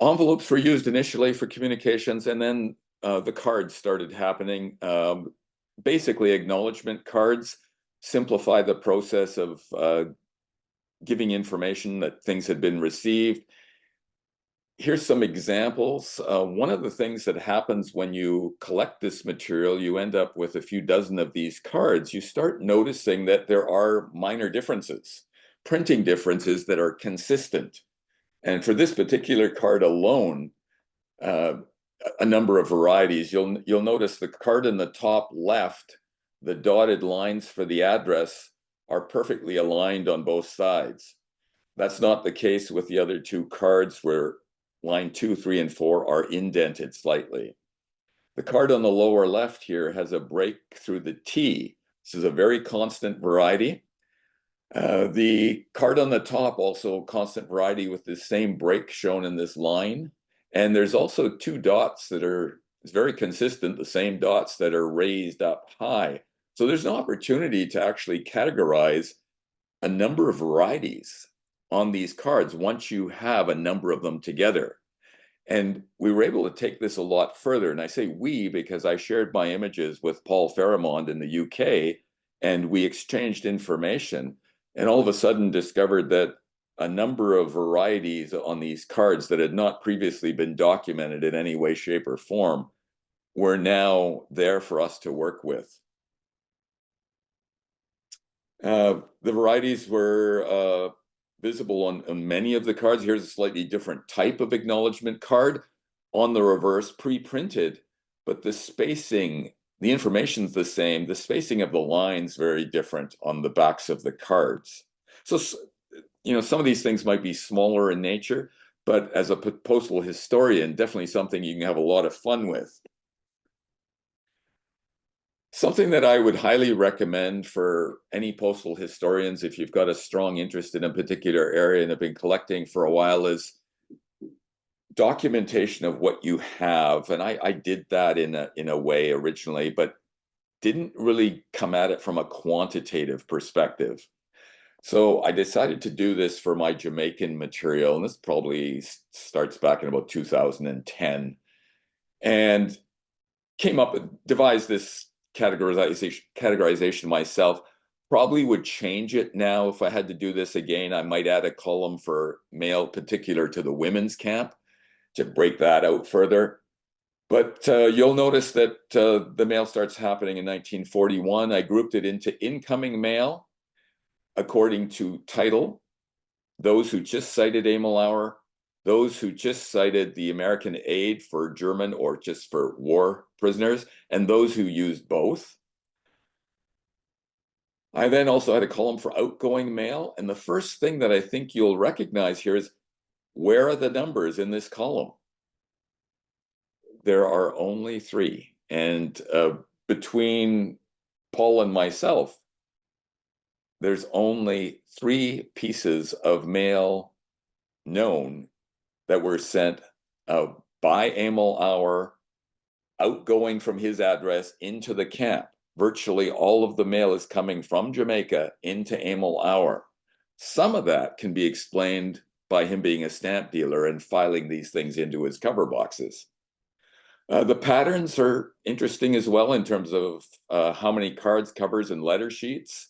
Envelopes were used initially for communications, and then the cards started happening. Basically, acknowledgement cards simplify the process of giving information that things had been received. Here's some examples. One of the things that happens when you collect this material, you end up with a few dozen of these cards. You start noticing that there are minor differences, printing differences that are consistent. And for this particular card alone, a number of varieties. You'll notice the card in the top left, the dotted lines for the address are perfectly aligned on both sides. That's not the case with the other 2 cards, where line 2, 3, and 4 are indented slightly. The card on the lower left here has a break through the T. This is a very constant variety. The card on the top, also constant variety with the same break shown in this line. And there's also 2 dots that are very consistent, the same dots that are raised up high. So there's an opportunity to actually categorize a number of varieties on these cards once you have a number of them together. And we were able to take this a lot further. And I say we because I shared my images with Paul Faramond in the UK, and we exchanged information, and all of a sudden discovered that a number of varieties on these cards that had not previously been documented in any way, shape, or form were now there for us to work with. The varieties were visible on many of the cards. Here's a slightly different type of acknowledgement card on the reverse, pre-printed, but the spacing the information's the same. The spacing of the lines very different on the backs of the cards. So, some of these things might be smaller in nature, but as a postal historian, definitely something you can have a lot of fun with. Something that I would highly recommend for any postal historians, if you've got a strong interest in a particular area and have been collecting for a while, is documentation of what you have. And I did that in a way originally, but didn't really come at it from a quantitative perspective. So I decided to do this for my Jamaican material, and this probably starts back in about 2010, and devised this categorization myself. Probably would change it now if I had to do this again. I might add a column for mail particular to the women's camp to break that out further. But you'll notice that the mail starts happening in 1941. I grouped it into incoming mail according to title, those who just cited Emil Auer, those who just cited the American aid for German or just for war prisoners, and those who used both. I then also had a column for outgoing mail, and the first thing that I think you'll recognize here is, where are the numbers in this column? There are only 3, and between Paul and myself, there's only 3 pieces of mail known that were sent by Emil Auer, outgoing from his address into the camp. Virtually all of the mail is coming from Jamaica into Emil Auer. Some of that can be explained by him being a stamp dealer and filing these things into his cover boxes. The patterns are interesting as well in terms of how many cards, covers, and letter sheets.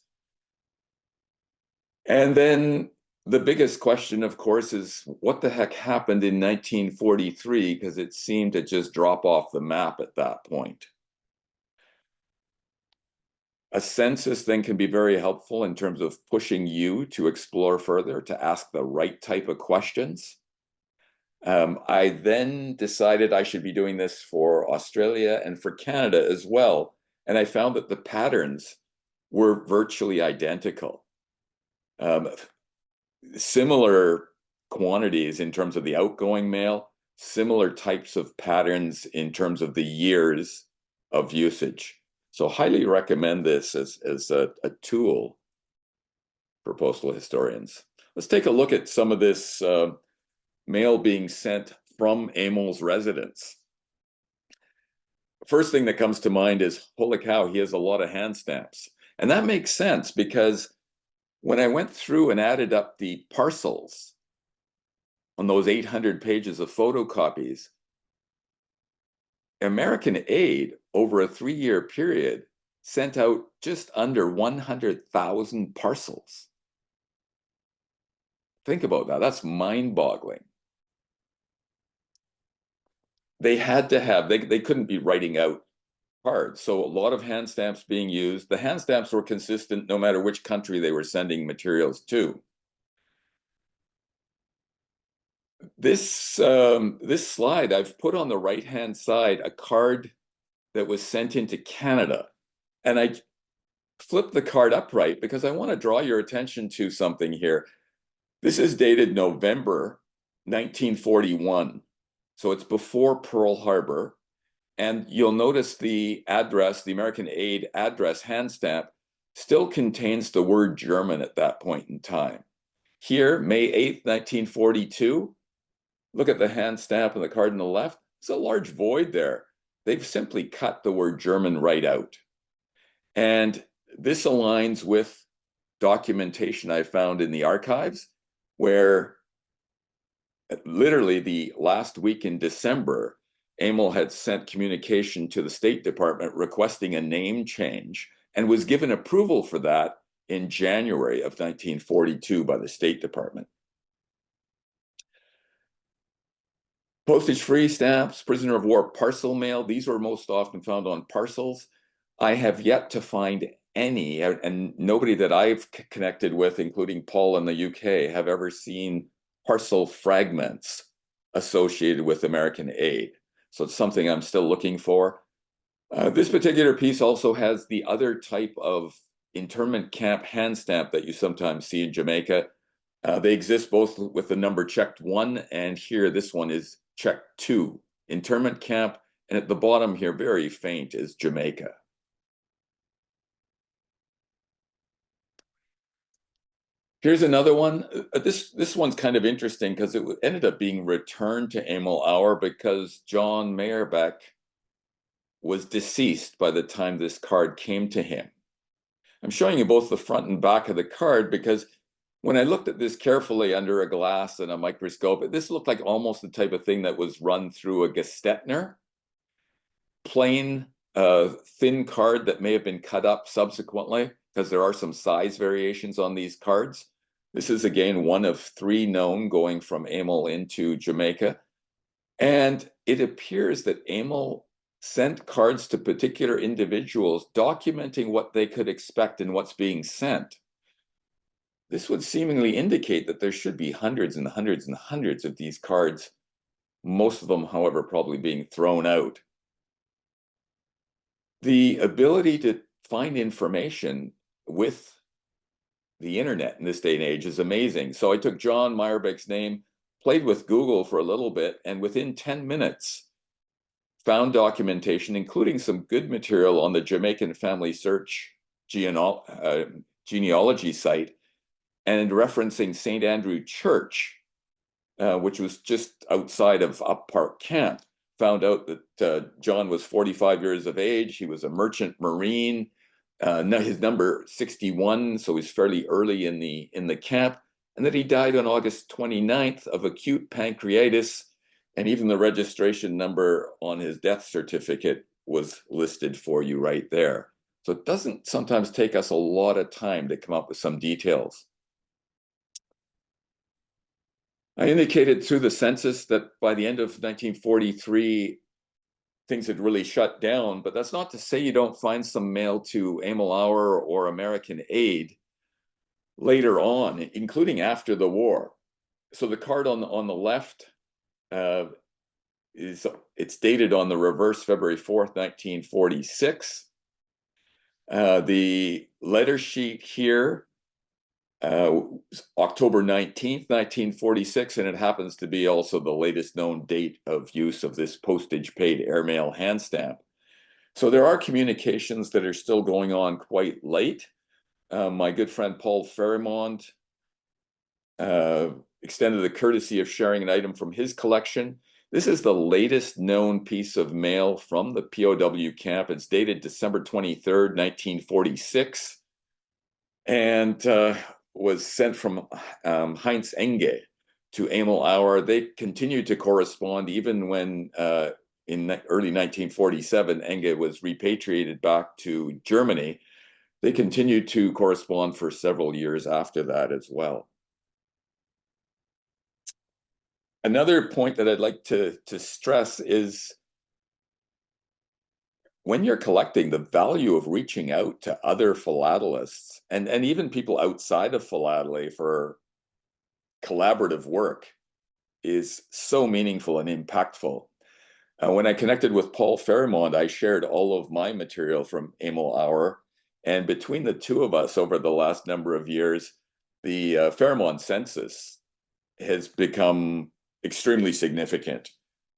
And then the biggest question, of course, is what the heck happened in 1943, because it seemed to just drop off the map at that point. A census then can be very helpful in terms of pushing you to explore further, to ask the right type of questions. I then decided I should be doing this for Australia and for Canada as well. And I found that the patterns were virtually identical. Similar quantities in terms of the outgoing mail, similar types of patterns in terms of the years of usage. So highly recommend this as a tool for postal historians. Let's take a look at some of this mail being sent from Emil's residence. First thing that comes to mind is, holy cow, he has a lot of hand stamps. And that makes sense because when I went through and added up the parcels on those 800 pages of photocopies, American aid over a 3-year period sent out just under 100,000 parcels. Think about that. That's mind-boggling. They had to have, they couldn't be writing out cards. So a lot of hand stamps being used. The hand stamps were consistent no matter which country they were sending materials to. This slide, I've put on the right-hand side a card that was sent into Canada. And I flipped the card upright because I want to draw your attention to something here. This is dated November 1941. So it's before Pearl Harbor. And you'll notice the address, the American aid address hand stamp, still contains the word German at that point in time. Here, May 8th, 1942, look at the hand stamp on the card on the left. There's a large void there. They've simply cut the word German right out. And this aligns with documentation I found in the archives, where literally the last week in December, Emil had sent communication to the State Department requesting a name change and was given approval for that in January of 1942 by the State Department. Postage-free stamps, prisoner of war parcel mail, these were most often found on parcels. I have yet to find any, and nobody that I've connected with, including Paul in the UK, have ever seen parcel fragments associated with American aid. So it's something I'm still looking for. This particular piece also has the other type of internment camp hand stamp that you sometimes see in Jamaica. They exist both with the number checked 1, and here this one is checked 2. Internment camp, and at the bottom here, very faint, is Jamaica. Here's another one. This one's kind of interesting because it ended up being returned to Emil Auer because John Meyerbeck was deceased by the time this card came to him. I'm showing you both the front and back of the card because when I looked at this carefully under a glass and a microscope, this looked like almost the type of thing that was run through a Gestetner. Plain, thin card that may have been cut up subsequently because there are some size variations on these cards. This is again one of 3 known going from Emil into Jamaica. And it appears that Emil sent cards to particular individuals documenting what they could expect and what's being sent. This would seemingly indicate that there should be hundreds and hundreds and hundreds of these cards, most of them, however, probably being thrown out. The ability to find information with the internet in this day and age is amazing. So I took John Meyerbeck's name, played with Google for a little bit, and within 10 minutes, found documentation, including some good material on the Jamaican Family Search genealogy site, and referencing St. Andrew Church, which was just outside of Up Park Camp. Found out that John was 45 years of age. He was a merchant marine. His number 61, so he's fairly early in the camp, and that he died on August 29th of acute pancreatitis, and even the registration number on his death certificate was listed for you right there. So it doesn't sometimes take us a lot of time to come up with some details. I indicated through the census that by the end of 1943, things had really shut down, but that's not to say you don't find some mail to Emil Auer or American Aid later on, including after the war. So the card on the left it's dated on the reverse February 4th, 1946. The letter sheet here, October 19th, 1946, and it happens to be also the latest known date of use of this postage paid airmail hand stamp. So there are communications that are still going on quite late. My good friend Paul Ferrimond extended the courtesy of sharing an item from his collection. This is the latest known piece of mail from the POW camp. It's dated December 23rd, 1946, and was sent from Heinz Enge to Emil Auer. They continued to correspond even when in early 1947, Enge was repatriated back to Germany. They continued to correspond for several years after that as well. Another point that I'd like to stress is when you're collecting, the value of reaching out to other philatelists and even people outside of philately for collaborative work is so meaningful and impactful. When I connected with Paul Ferrimond, I shared all of my material from Emil Auer, and between the two of us over the last number of years, the Ferrimond census has become extremely significant.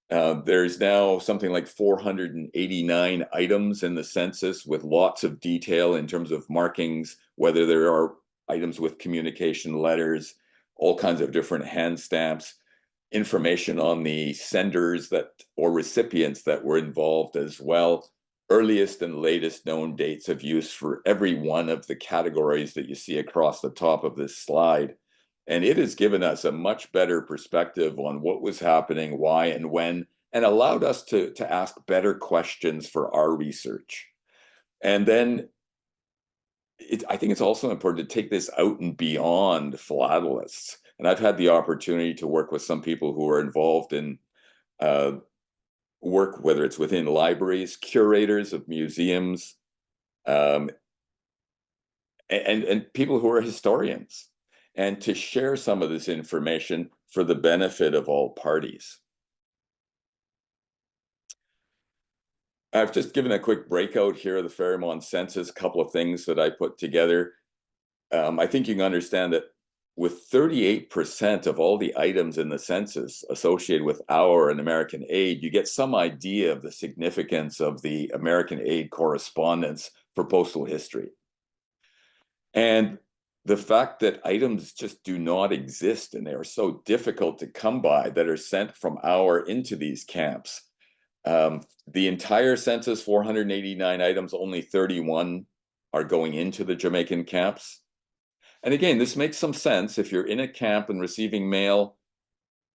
There's now something like 489 items in the census with lots of detail in terms of markings, whether there are items with communication letters, all kinds of different hand stamps, information on the senders or recipients that were involved as well, earliest and latest known dates of use for every one of the categories that you see across the top of this slide. And it has given us a much better perspective on what was happening, why and when, and allowed us to ask better questions for our research. And then I think it's also important to take this out and beyond philatelists. And I've had the opportunity to work with some people who are involved in work, whether it's within libraries, curators of museums, and people who are historians, and to share some of this information for the benefit of all parties. I've just given a quick breakout here of the Fairmont census, a couple of things that I put together. I think you can understand that with 38% of all the items in the census associated with our and American aid, you get some idea of the significance of the American aid correspondence for postal history. And the fact that items just do not exist and they are so difficult to come by that are sent from our into these camps. The entire census, 489 items, only 31 are going into the Jamaican camps. And again, this makes some sense if you're in a camp and receiving mail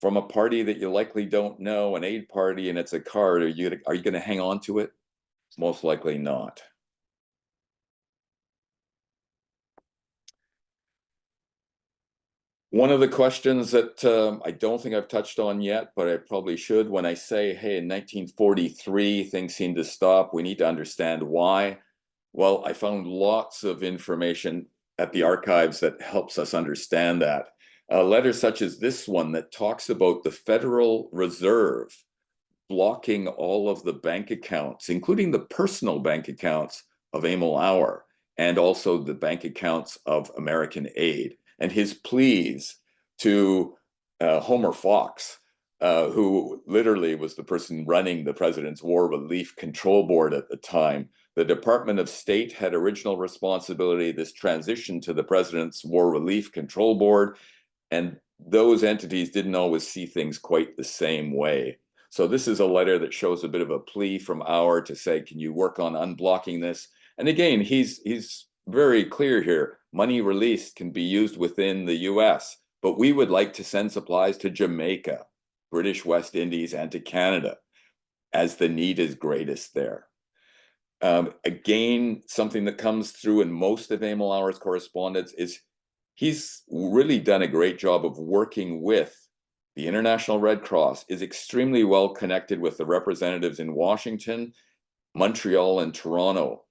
from a party that you likely don't know, an aid party, and it's a card. Are you going to hang on to it? Most likely not. One of the questions that I don't think I've touched on yet, but I probably should, when I say, hey, in 1943, things seemed to stop, we need to understand why. Well, I found lots of information at the archives that helps us understand that. Letters such as this one that talks about the Federal Reserve blocking all of the bank accounts, including the personal bank accounts of Emil Auer and also the bank accounts of American Aid, and his pleas to Homer Fox, who literally was the person running the President's War Relief Control Board at the time. The Department of State had original responsibility. This transitioned to the President's War Relief Control Board, and those entities didn't always see things quite the same way. So this is a letter that shows a bit of a plea from Auer to say, can you work on unblocking this? And again, he's very clear here. Money released can be used within the US, but we would like to send supplies to Jamaica, British West Indies, and to Canada as the need is greatest there. Again, something that comes through in most of Emil Auer's correspondence is he's really done a great job of working with the International Red Cross, is extremely well connected with the representatives in Washington, Montreal, and Toronto.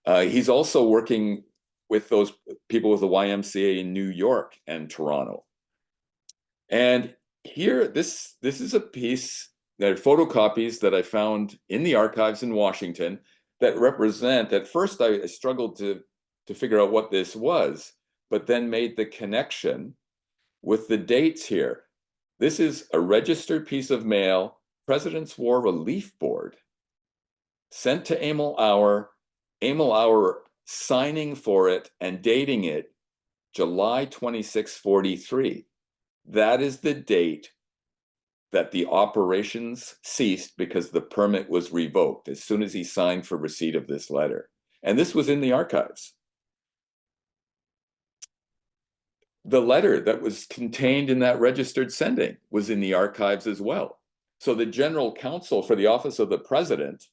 He's also working with those people with the YMCA in New York and Toronto. And here, this is a piece, there are photocopies that I found in the archives in Washington that represent, at first I struggled to figure out what this was, but then made the connection with the dates here. This is a registered piece of mail, President's War Relief Board, sent to Emil Auer signing for it and dating it July 26, 43. That is the date that the operations ceased because the permit was revoked as soon as he signed for receipt of this letter. And this was in the archives. The letter that was contained in that registered sending was in the archives as well. So the general counsel for the office of the president,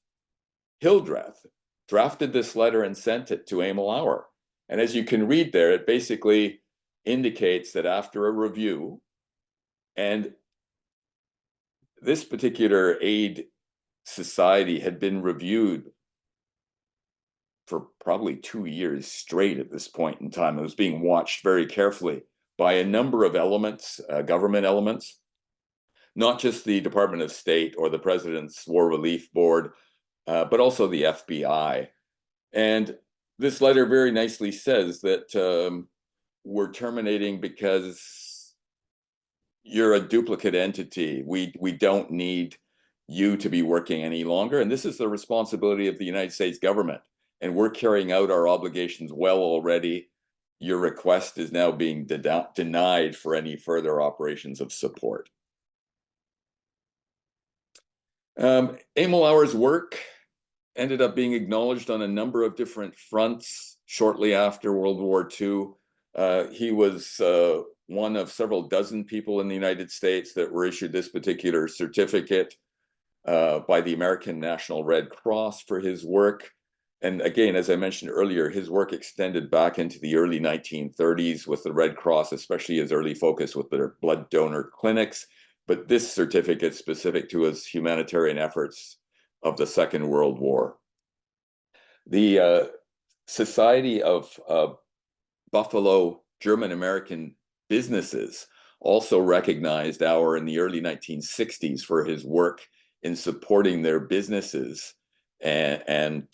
Hildreth, drafted this letter and sent it to Emil Auer. And as you can read there, it basically indicates that after a review, and this particular aid society had been reviewed for probably 2 years straight at this point in time. It was being watched very carefully by a number of elements, government elements, not just the Department of State or the President's War Relief Board, but also the FBI. And this letter very nicely says that we're terminating because you're a duplicate entity. We don't need you to be working any longer. And this is the responsibility of the United States government. And we're carrying out our obligations well already. Your request is now being denied for any further operations of support. Emil Auer's work ended up being acknowledged on a number of different fronts shortly after World War II. He was one of several dozen people in the United States that were issued this particular certificate by the American National Red Cross for his work. And again, as I mentioned earlier, his work extended back into the early 1930s with the Red Cross, especially his early focus with their blood donor clinics. But this certificate is specific to his humanitarian efforts of the Second World War. The Society of Buffalo German-American Businesses also recognized Auer in the early 1960s for his work in supporting their businesses and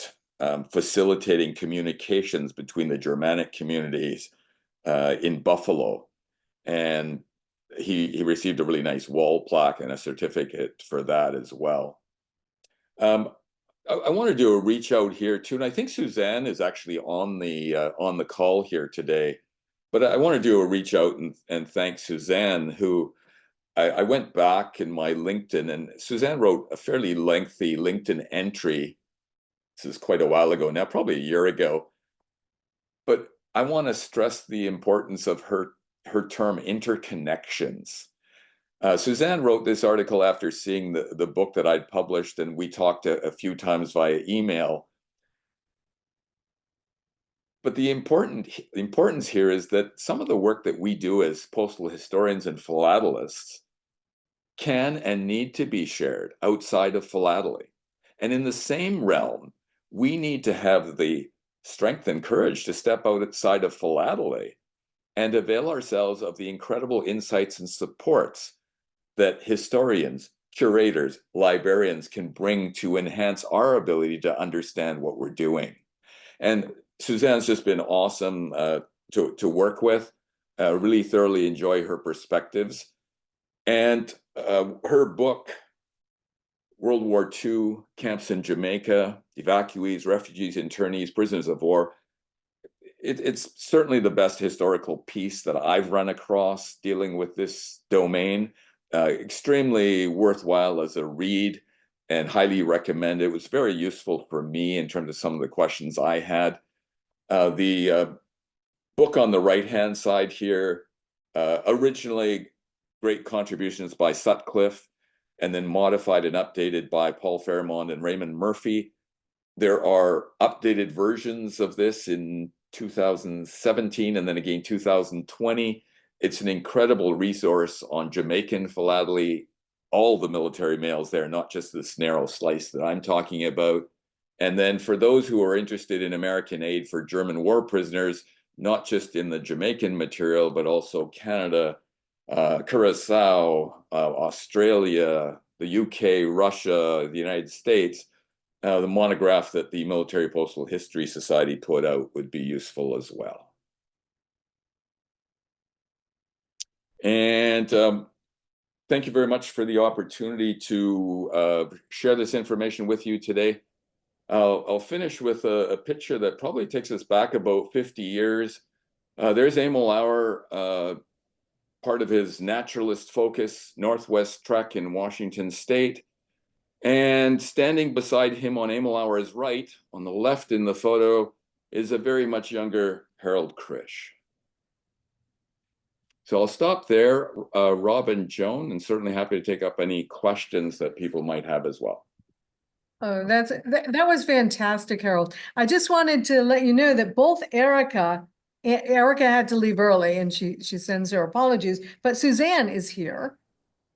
facilitating communications between the Germanic communities in Buffalo. And he received a really nice wall plaque and a certificate for that as well. I want to do a reach out here too, and I think Suzanne is actually on the call here today. But I want to do a reach out and thank Suzanne, who I went back in my LinkedIn, and Suzanne wrote a fairly lengthy LinkedIn entry. This is quite a while ago now, probably a year ago. But I want to stress the importance of her term interconnections. Suzanne wrote this article after seeing the book that I'd published, and we talked a few times via email. But the importance here is that some of the work that we do as postal historians and philatelists can and need to be shared outside of philately. And in the same realm, we need to have the strength and courage to step outside of philately and avail ourselves of the incredible insights and supports that historians, curators, librarians can bring to enhance our ability to understand what we're doing. And Suzanne's just been awesome to work with. Really thoroughly enjoy her perspectives. And her book, World War II, Camps in Jamaica, Evacuees, Refugees, Internees, Prisoners of War, it's certainly the best historical piece that I've run across dealing with this domain. Extremely worthwhile as a read and highly recommend. It was very useful for me in terms of some of the questions I had. The book on the right-hand side here, originally great contributions by Sutcliffe, and then modified and updated by Paul Fairmont and Raymond Murphy. There are updated versions of this in 2017 and then again 2020. It's an incredible resource on Jamaican philately, all the military mails there, not just this narrow slice that I'm talking about. And then for those who are interested in American aid for German war prisoners, not just in the Jamaican material, but also Canada, Curacao, Australia, the UK, Russia, the United States, the monograph that the Military Postal History Society put out would be useful as well. And thank you very much for the opportunity to share this information with you today. I'll finish with a picture that probably takes us back about 50 years. There's Emil Auer, part of his naturalist focus Northwest Trek in Washington State. And standing beside him on Emil Auer's right, on the left in the photo, is a very much younger Harold Krische. So I'll stop there, Rob and Joan, and certainly happy to take up any questions that people might have as well. Oh, that was fantastic, Harold. I just wanted to let you know that both Erica had to leave early, and she sends her apologies, but Suzanne is here.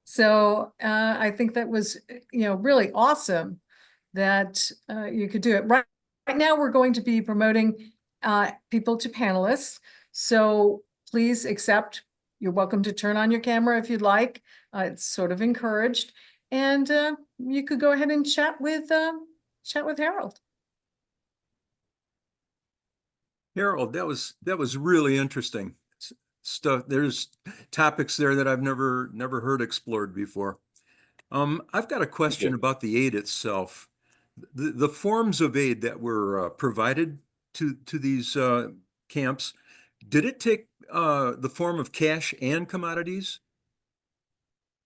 So I think that was, really awesome that you could do it. Right now, we're going to be promoting people to panelists. So please accept. You're welcome to turn on your camera if you'd like. It's sort of encouraged. And you could go ahead and chat with Harold. Harold, that was really interesting stuff. There's topics there that I've never heard explored before. I've got a question about the aid itself. The forms of aid that were provided to these camps, did it take the form of cash and commodities?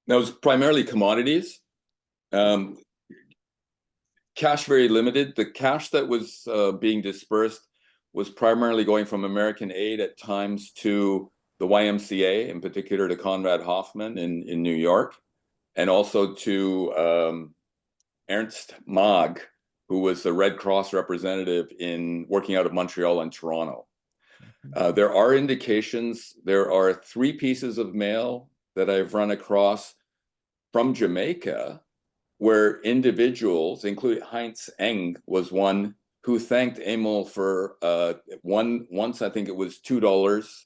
That was primarily commodities. Cash very limited. The cash that was being dispersed was primarily going from American aid at times to the YMCA, in particular to Conrad Hoffman in New York, and also to Ernst Mag, who was the Red Cross representative working out of Montreal and Toronto. There are indications. There are 3 pieces of mail that I've run across from Jamaica where individuals, including Heinz Eng was one, who thanked Emil for once I think it was $2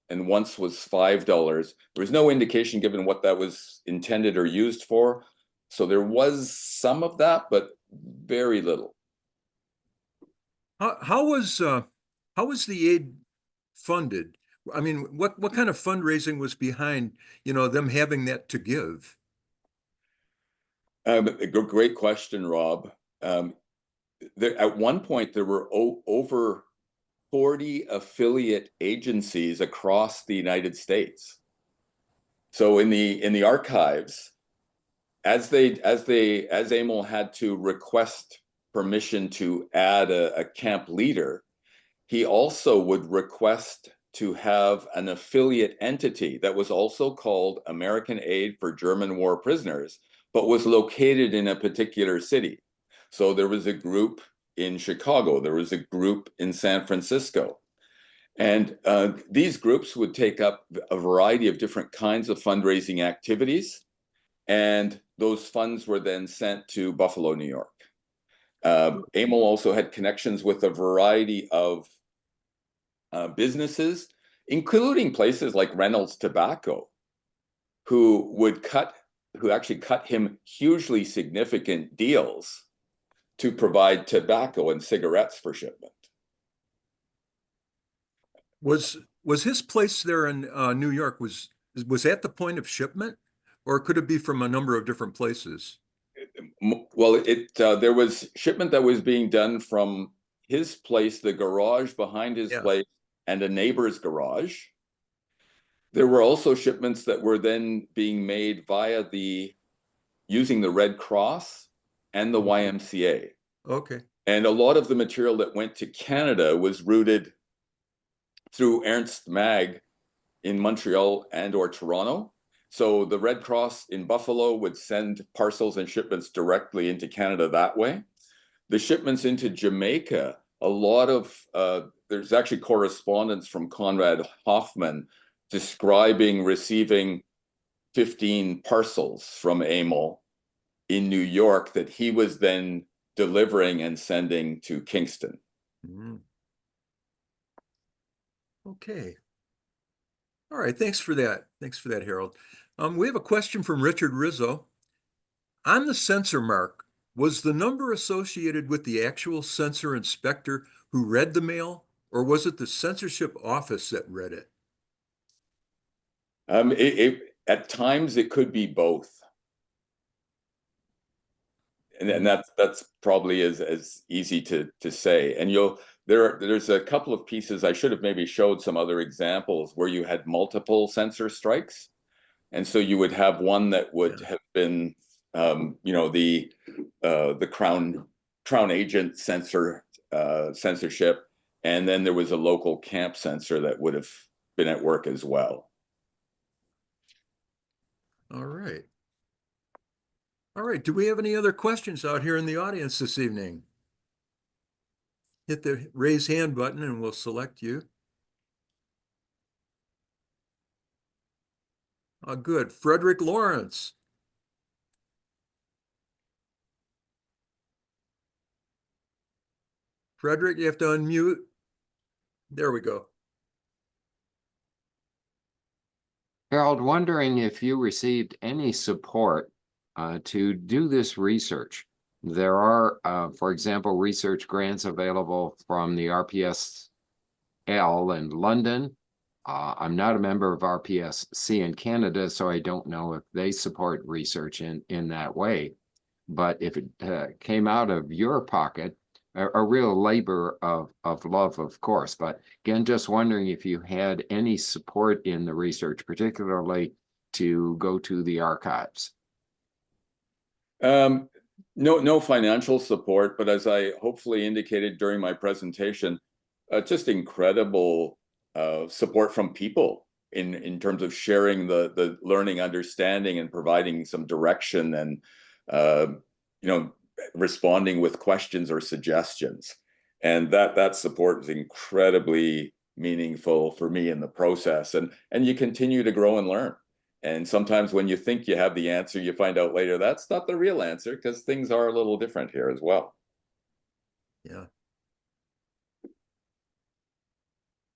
and once was $5. There was no indication given what that was intended or used for. So there was some of that, but very little. How was the aid funded? I mean, what kind of fundraising was behind, them having that to give? Great question, Rob. At one point, there were over 40 affiliate agencies across the United States. So in the archives, as AML had to request permission to add a camp leader, he also would request to have an affiliate entity that was also called American Aid for German War Prisoners, but was located in a particular city. So there was a group in Chicago, there was a group in San Francisco. And these groups would take up a variety of different kinds of fundraising activities. And those funds were then sent to Buffalo, New York. AML also had connections with a variety of businesses, including places like Reynolds Tobacco, who actually cut him hugely significant deals to provide tobacco and cigarettes for shipment. Was his place there in New York, was that the point of shipment, or could it be from a number of different places? Well, there was shipment that was being done from his place, the garage behind his place, and a neighbor's garage. There were also shipments that were then being made via using the Red Cross and the YMCA. Okay. And a lot of the material that went to Canada was routed through Ernst Mag in Montreal and or Toronto. So the Red Cross in Buffalo would send parcels and shipments directly into Canada that way. The shipments into Jamaica, a lot of, there's actually correspondence from Conrad Hoffman describing receiving 15 parcels from AML in New York that he was then delivering and sending to Kingston. Mm-hmm. Okay. All right, thanks for that. Thanks for that, Harold. We have a question from Richard Rizzo. On the censor mark, was the number associated with the actual censor inspector who read the mail, or was it the censorship office that read it? At times it could be both. And that's probably as easy to say. And there's a couple of pieces, I should have maybe showed some other examples where you had multiple censor strikes. And so you would have one that would have been the crown agent censorship, and then there was a local camp censor that would have been at work as well. All right. All right, do we have any other questions out here in the audience this evening? Hit the raise hand button and we'll select you. Good. Frederick Lawrence. Frederick, you have to unmute. There we go. Harold, wondering if you received any support to do this research. There are, for example, research grants available from the RPSL in London. I'm not a member of RPSC in Canada, so I don't know if they support research in that way. But if it came out of your pocket, a real labor of love, of course. But again, just wondering if you had any support in the research, particularly to go to the archives. No financial support, but as I hopefully indicated during my presentation, just incredible support from people in terms of sharing the learning, understanding, and providing some direction, and responding with questions or suggestions. And that support is incredibly meaningful for me in the process. And you continue to grow and learn. And sometimes when you think you have the answer, you find out later that's not the real answer, because things are a little different here as well. Yeah.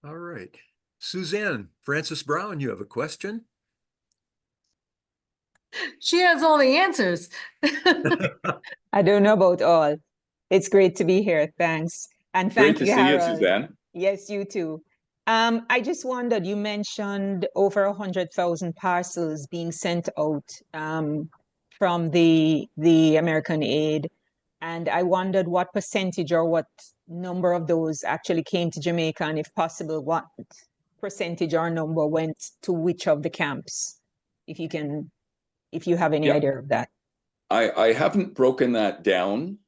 All right. Suzanne Francis Brown, you have a question? She has all the answers. I don't know about all. It's great to be here. Thanks. And Great thank to you, see you, Harold. Suzanne. Yes, you too. I just wondered, you mentioned over 100,000 parcels being sent out from the American aid. And I wondered what percentage or what number of those actually came to Jamaica, and if possible, what percentage or number went to which of the camps, if you have any Yep. idea of that. I haven't broken that down.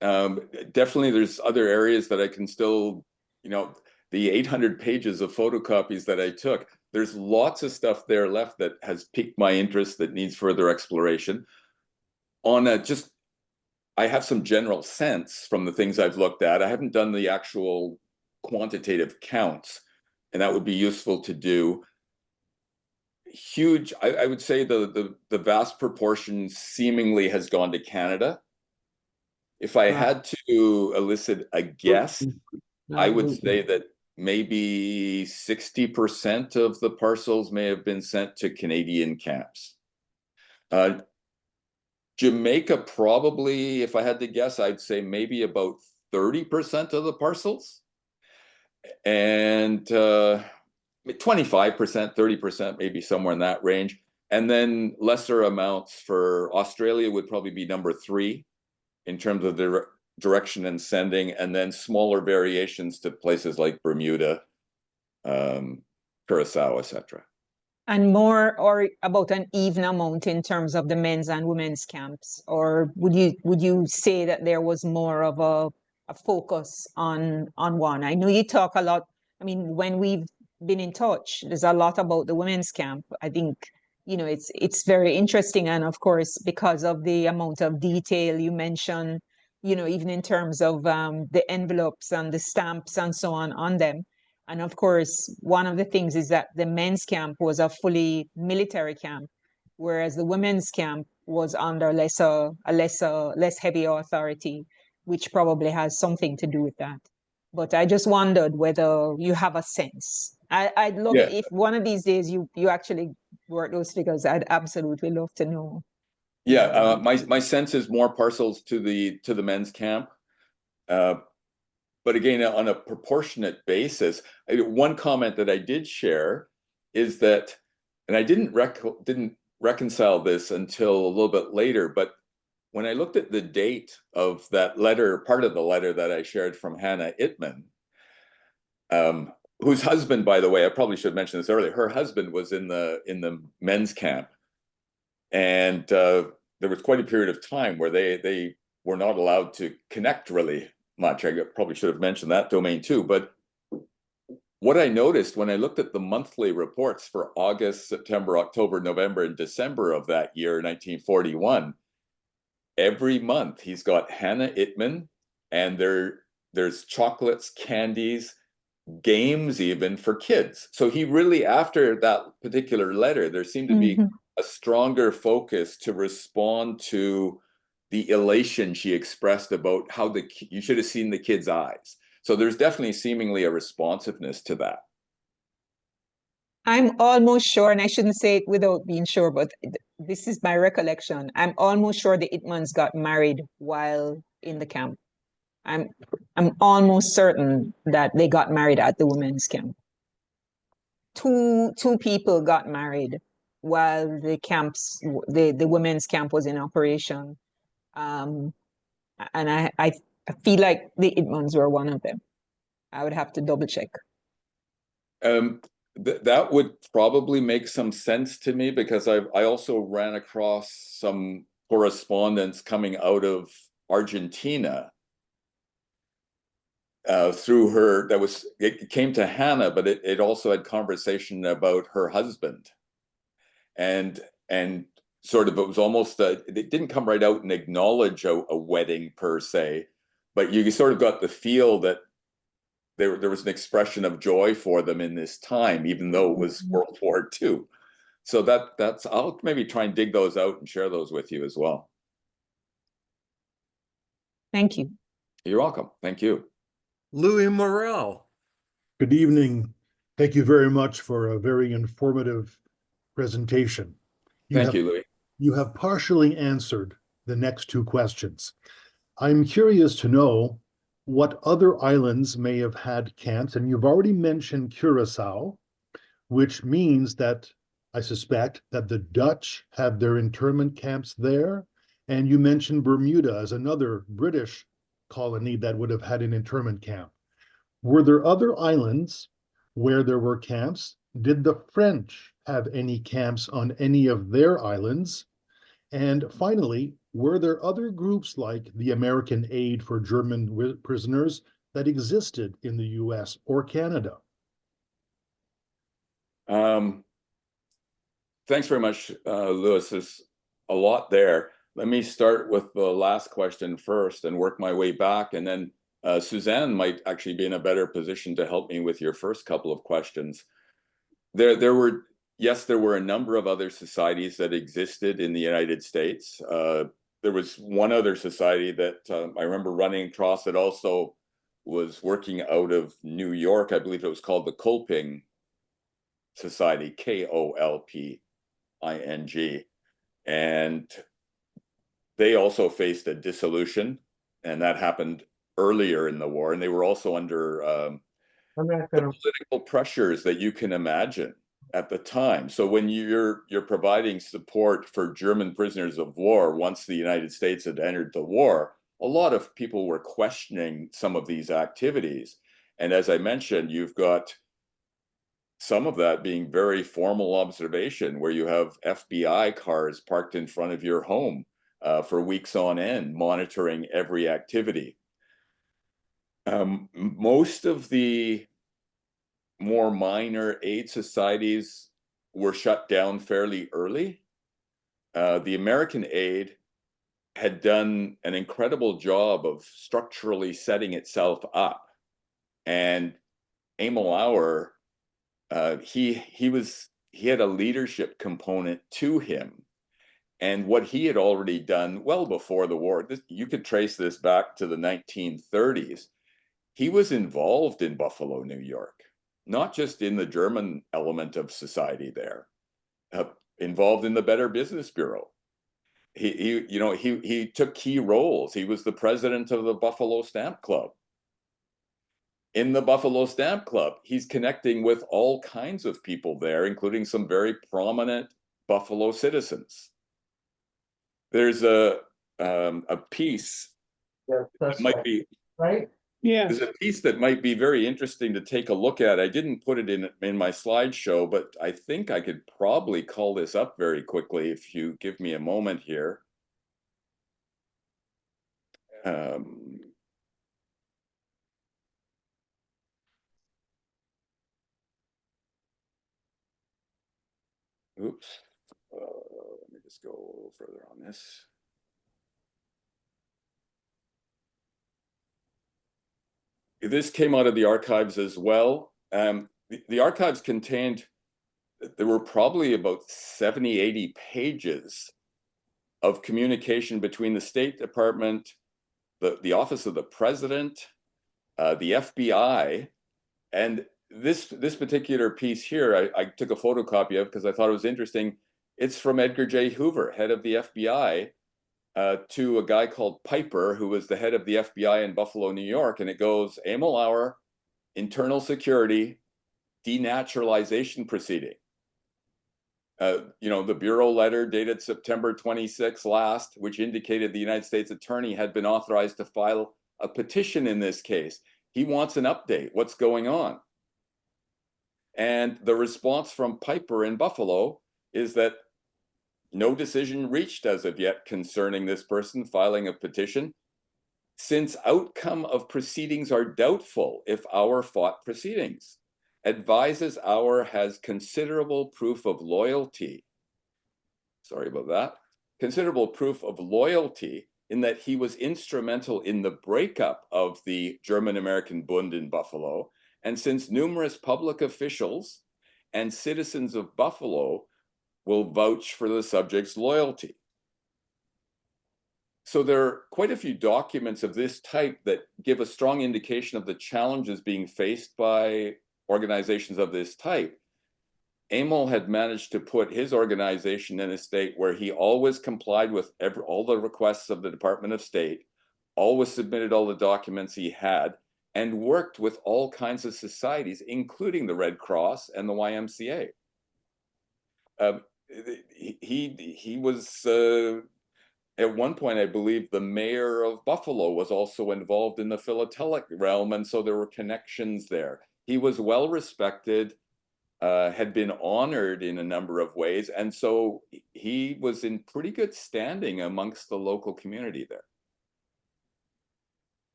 Definitely there's other areas that I can still, the 800 pages of photocopies that I took, there's lots of stuff there left that has piqued my interest that needs further exploration. I have some general sense from the things I've looked at. I haven't done the actual quantitative counts, and that would be useful to do. Huge, I would say the vast proportion seemingly has gone to Canada. If I had to elicit a guess, I would say that maybe 60% of the parcels may have been sent to Canadian camps. Jamaica, probably, if I had to guess, I'd say maybe about 30% of the parcels. And 25%, 30%, maybe somewhere in that range. And then lesser amounts for Australia would probably be number 3 in terms of the direction and sending, and then smaller variations to places like Bermuda, Curacao, etc. And more or about an even amount in terms of the men's and women's camps? Or would you say that there was more of a focus on one? I know you talk a lot. I mean, when we've been in touch, there's a lot about the women's camp. I think, it's very interesting. And of course, because of the amount of detail you mentioned, even in terms of the envelopes and the stamps and so on them. And of course, one of the things is that the men's camp was a fully military camp, whereas the women's camp was under less heavy authority, which probably has something to do with that. But I just wondered whether you have a sense. I'd love if one of these days you actually work those figures. I'd absolutely love to know. Yeah, my sense is more parcels to the men's camp. But again, on a proportionate basis, one comment that I did share is that, and I didn't reconcile this until a little bit later, but when I looked at the date of that letter, part of the letter that I shared from Hannah Ittman, whose husband, by the way, I probably should mention this earlier, her husband was in the men's camp. And there was quite a period of time where they were not allowed to connect really much. I probably should have mentioned that domain too. But what I noticed when I looked at the monthly reports for August, September, October, November, and December of that year, 1941, every month he's got Hannah Ittman, and there's chocolates, candies, games even for kids. So he really, after that particular letter, there seemed to be a stronger focus to respond to the elation she expressed about how you should have seen the kids' eyes. So there's definitely seemingly a responsiveness to that. I'm almost sure, and I shouldn't say it without being sure, but this is my recollection. I'm almost sure the Ittmans got married while in the camp. I'm almost certain that they got married at the women's camp. Two people got married while the women's camp was in operation. And I feel like the Ittmans were one of them. I would have to double check. That would probably make some sense to me, because I also ran across some correspondence coming out of Argentina through her. It came to Hannah, but it also had conversation about her husband, and sort of, it was almost it didn't come right out and acknowledge a wedding per se, but you sort of got the feel that there was an expression of joy for them in this time, even though it was World War II. So that's, I'll maybe try and dig those out and share those with you as well. Thank you. You're welcome. Thank you. Louis Morel. Good evening. Thank you very much for a very informative presentation. Thank you, Louis. You have partially answered the next two questions. I'm curious to know what other islands may have had camps. And you've already mentioned Curacao, which means that I suspect that the Dutch have their internment camps there. And you mentioned Bermuda as another British colony that would have had an internment camp. Were there other islands where there were camps? Did the French have any camps on any of their islands? And finally, were there other groups like the American Aid for German Prisoners that existed in the US or Canada? Thanks very much, Lewis. There's a lot there. Let me start with the last question first and work my way back. And then Suzanne might actually be in a better position to help me with your first couple of questions. There were a number of other societies that existed in the United States. There was one other society that I remember running across that also was working out of New York. I believe it was called the Kolping Society, Kolping. And they also faced a dissolution, and that happened earlier in the war. And they were also under the political pressures that you can imagine at the time. So when you're providing support for German prisoners of war, once the United States had entered the war, a lot of people were questioning some of these activities. And as I mentioned, you've got some of that being very formal observation, where you have FBI cars parked in front of your home for weeks on end, monitoring every activity. Most of the more minor aid societies were shut down fairly early. The American Aid had done an incredible job of structurally setting itself up. And Emil Auer, he had a leadership component to him. And what he had already done well before the war, you could trace this back to the 1930s. He was involved in Buffalo, New York, not just in the German element of society there, involved in the Better Business Bureau. He took key roles. He was the president of the Buffalo Stamp Club. In the Buffalo Stamp Club, he's connecting with all kinds of people there, including some very prominent Buffalo citizens. There's a piece that might be right. Yeah, There's a piece that might be very interesting to take a look at. I didn't put it in my slideshow, but I think I could probably call this up very quickly if you give me a moment here. Oops. Let me just go a little further on this. This came out of the archives as well. The archives contained, there were probably about 70, 80 pages of communication between the State Department, the Office of the President, the FBI, and this particular piece here, I took a photocopy of because I thought it was interesting. It's from Edgar J. Hoover, head of the FBI, to a guy called Piper, who was the head of the FBI in Buffalo, New York. And it goes, Emil Auer, internal security, denaturalization proceeding. The Bureau letter dated September 26 last, which indicated the United States attorney had been authorized to file a petition in this case. He wants an update. What's going on? And the response from Piper in Buffalo is that no decision reached as of yet concerning this person filing a petition, since outcome of proceedings are doubtful if Auer fought proceedings. Advises Auer has considerable proof of loyalty. Sorry about that. Considerable proof of loyalty in that he was instrumental in the breakup of the German-American Bund in Buffalo. And since numerous public officials and citizens of Buffalo will vouch for the subject's loyalty. So there are quite a few documents of this type that give a strong indication of the challenges being faced by organizations of this type. Emil had managed to put his organization in a state where he always complied with all the requests of the Department of State, always submitted all the documents he had, and worked with all kinds of societies, including the Red Cross and the YMCA. He was at one point, I believe, the mayor of Buffalo was also involved in the philatelic realm, and so there were connections there. He was well respected, had been honored in a number of ways, and so he was in pretty good standing amongst the local community there.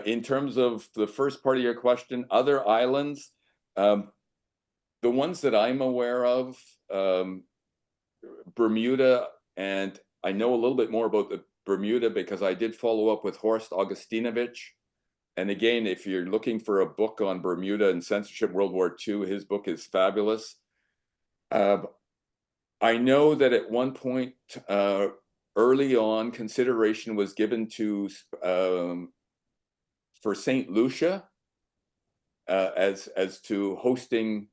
In terms of the first part of your question, other islands, the ones that I'm aware of, Bermuda, and I know a little bit more about the Bermuda because I did follow up with Horst Augustinovich. And again, if you're looking for a book on Bermuda and censorship World War II, his book is fabulous. I know that at one point, early on, consideration was given to for St. Lucia as to hosting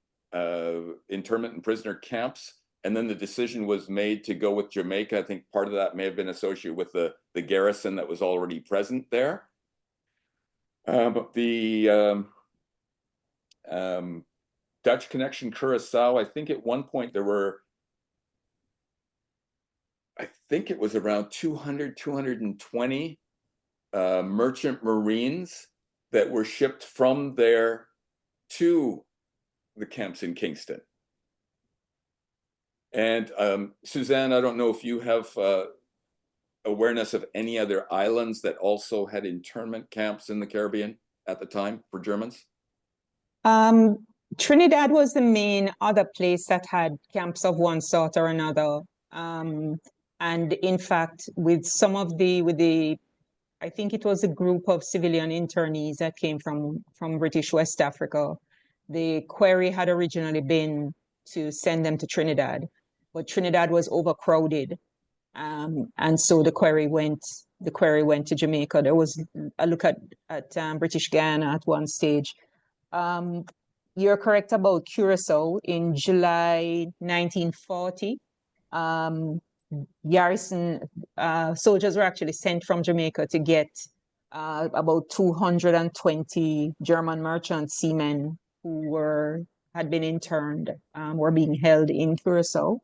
internment and prisoner camps. And then the decision was made to go with Jamaica. I think part of that may have been associated with the garrison that was already present there. But the Dutch connection, Curacao, I think at one point there were, I think it was around 200, 220 merchant marines that were shipped from there to the camps in Kingston. And Suzanne, I don't know if you have awareness of any other islands that also had internment camps in the Caribbean at the time for Germans? Trinidad was the main other place that had camps of one sort or another. And in fact, with some of I think it was a group of civilian internees that came from British West Africa. The query had originally been to send them to Trinidad, but Trinidad was overcrowded. And so the query went to Jamaica. There was a look at British Guyana at one stage. You're correct about Curacao. In July 1940, garrison soldiers were actually sent from Jamaica to get about 220 German merchant seamen who had been interned, were being held in Curacao.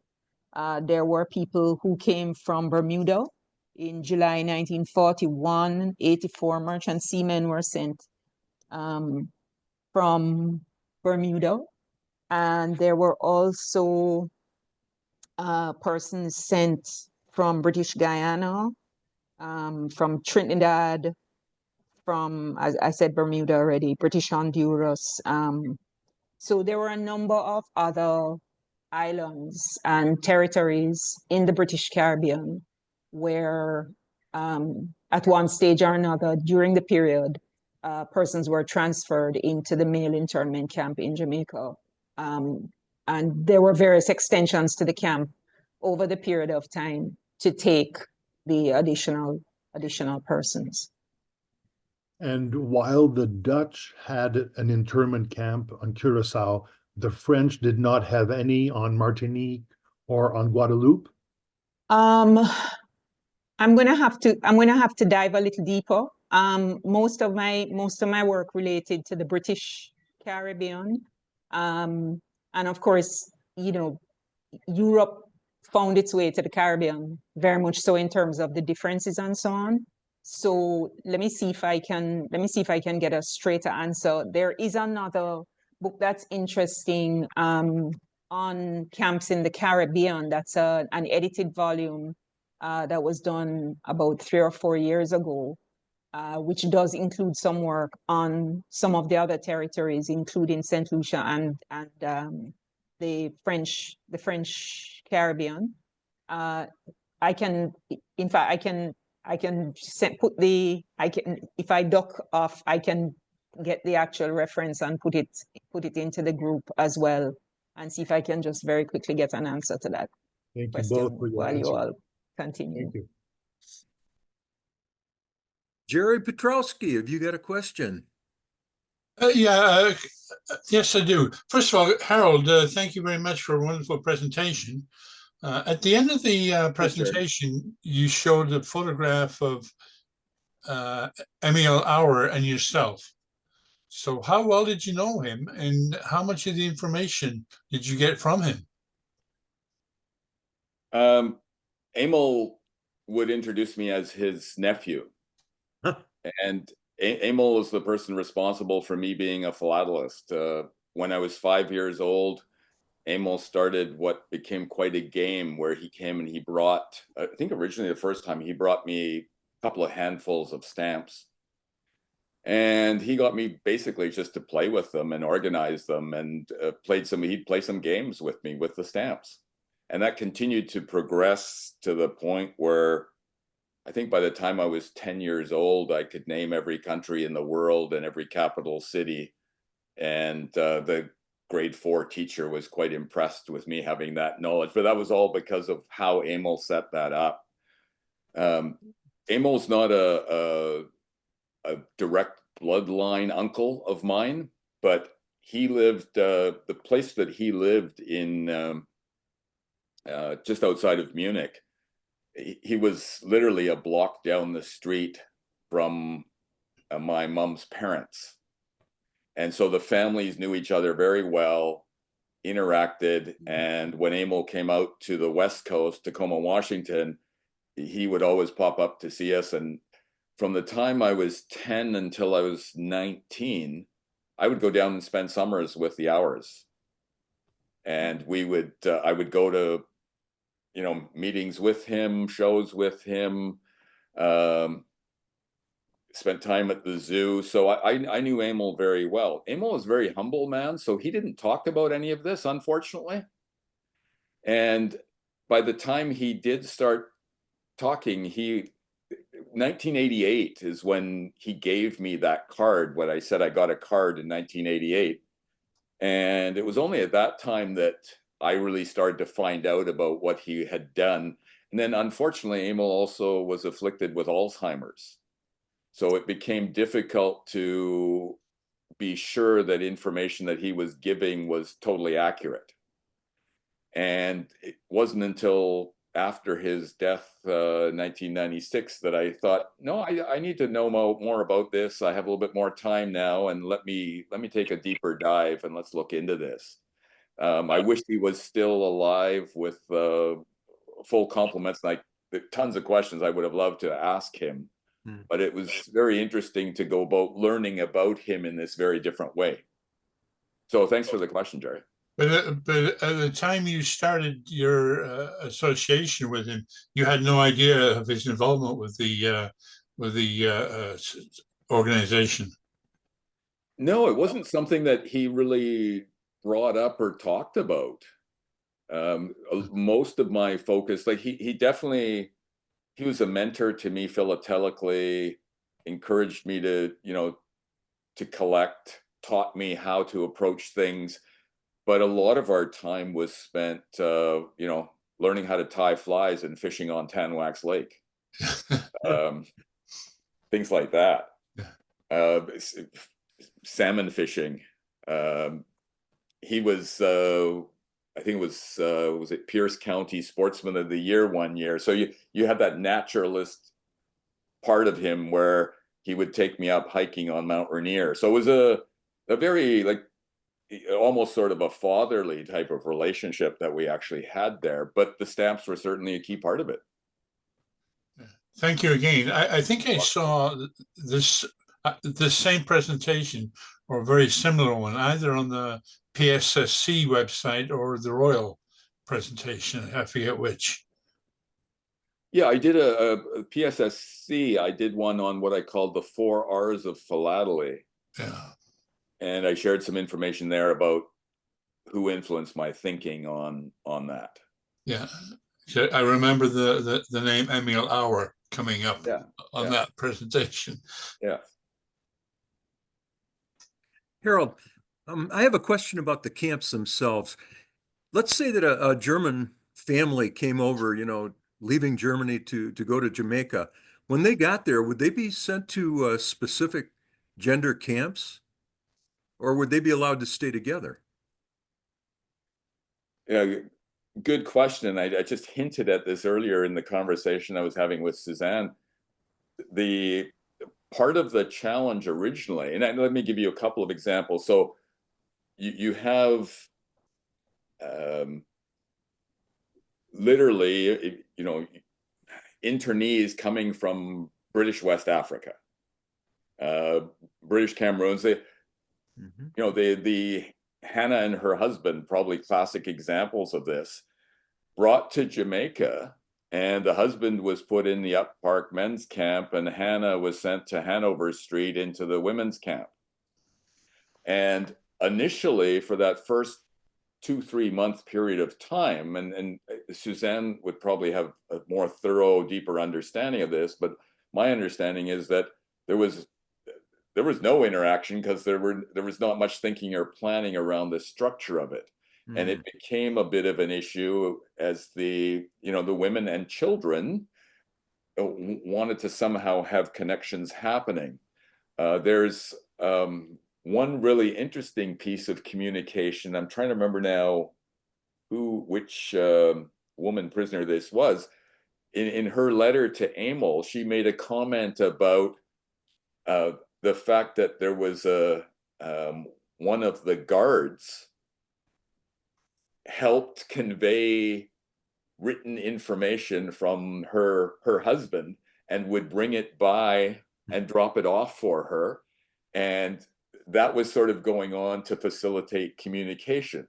There were people who came from Bermuda. In July 1941, 84 merchant seamen were sent from Bermuda. And there were also persons sent from British Guyana, from Trinidad, from, as I said, Bermuda already, British Honduras. So there were a number of other islands and territories in the British Caribbean where at one stage or another during the period, persons were transferred into the male internment camp in Jamaica. And there were various extensions to the camp over the period of time to take the additional persons. And while the Dutch had an internment camp on Curacao, the French did not have any on Martinique or on Guadeloupe? I'm gonna have to dive a little deeper. Most of my work related to the British Caribbean. And of course, you know, Europe found its way to the Caribbean, very much so in terms of the differences and so on. So let me see if I can get a straighter answer. There is another book that's interesting on camps in the Caribbean. That's an edited volume that was done about 3 or 4 years ago, which does include some work on some of the other territories, including St. Lucia and the French Caribbean. If I duck off, I can get the actual reference and put it into the group as well, and see if I can just very quickly get an answer to that question both for your while answer. you all continue. Thank you. Jerry Petrowski, have you got a question? Yes, I do. First of all, Harold, thank you very much for a wonderful presentation. At the end of the Yes, sir. presentation, you showed a photograph of Emil Auer and yourself. So how well did you know him, and how much of the information did you get from him? Emil would introduce me as his nephew. Huh. And Emil was the person responsible for me being a philatelist. When I was 5 years old, Emil started what became quite a game where he came and he brought, I think originally the first time he brought me a couple of handfuls of stamps. And he got me basically just to play with them and organize them, and he'd play some games with me with the stamps. And that continued to progress to the point where I think by the time I was 10 years old, I could name every country in the world and every capital city. And the grade 4 teacher was quite impressed with me having that knowledge. But that was all because of how Emil set that up. Emil's not a direct bloodline uncle of mine, but he lived, the place that he lived in just outside of Munich, he was literally a block down the street from my mom's parents. And so the families knew each other very well, interacted. And when Emil came out to the West Coast, Tacoma, Washington, he would always pop up to see us. And from the time I was 10 until I was 19, I would go down and spend summers with the Hours. And I would go to, meetings with him, shows with him, spent time at the zoo. So I knew Emil very well. Emil was a very humble man, so he didn't talk about any of this, unfortunately. And by the time he did start talking, 1988 is when he gave me that card, when I said I got a card in 1988. And it was only at that time that I really started to find out about what he had done. And then unfortunately, Emil also was afflicted with Alzheimer's. So it became difficult to be sure that information that he was giving was totally accurate. And it wasn't until after his death, 1996, that I thought, no, I need to know more about this. I have a little bit more time now, and let me take a deeper dive and let's look into this. I wish he was still alive with full compliments. Like tons of questions I would have loved to ask him, but it was very interesting to go about learning about him in this very different way. So thanks for the question, Jerry. But at the time you started your association with him, you had no idea of his involvement with the organization. No, it wasn't something that he really brought up or talked about. Most of my focus, like he definitely, he was a mentor to me philatelically, encouraged me to, to collect, taught me how to approach things. But a lot of our time was spent, learning how to tie flies and fishing on Tanwax Lake. Things like that. Salmon fishing. He was, I think it was it Pierce County Sportsman of the Year one year. So you had that naturalist part of him where he would take me up hiking on Mount Rainier. So it was a very almost sort of a fatherly type of relationship that we actually had there, but the stamps were certainly a key part of it. Thank you again. I think I saw this same presentation or a very similar one, either on the PSSC website or the Royal presentation. I forget which. Yeah, I did a PSSC. I did one on what I called the 4 R's of philately. Yeah. And I shared some information there about who influenced my thinking on that. Yeah, so I remember the name Emil Auer coming up on that presentation. Yeah. Harold, I have a question about the camps themselves. Let's say that a German family came over, leaving Germany to go to Jamaica. When they got there, would they be sent to specific gender camps, or would they be allowed to stay together? Yeah, good question. I just hinted at this earlier in the conversation I was having with Suzanne. The part of the challenge originally, and let me give you a couple of examples. So you have literally, internees coming from British West Africa, British Cameroons. They, the Hannah and her husband, probably classic examples of this, brought to Jamaica, and the husband was put in the Up Park men's camp, and Hannah was sent to Hanover Street into the women's camp. And initially, for that first 2-3 month period of time, and Suzanne would probably have a more thorough, deeper understanding of this, but my understanding is that there was no interaction because there was not much thinking or planning around the structure of it. And it became a bit of an issue as the women and children wanted to somehow have connections happening. There's one really interesting piece of communication. I'm trying to remember now which woman prisoner this was. In her letter to Emil, she made a comment about the fact that there was one of the guards helped convey written information from her husband and would bring it by and drop it off for her. And that was sort of going on to facilitate communication.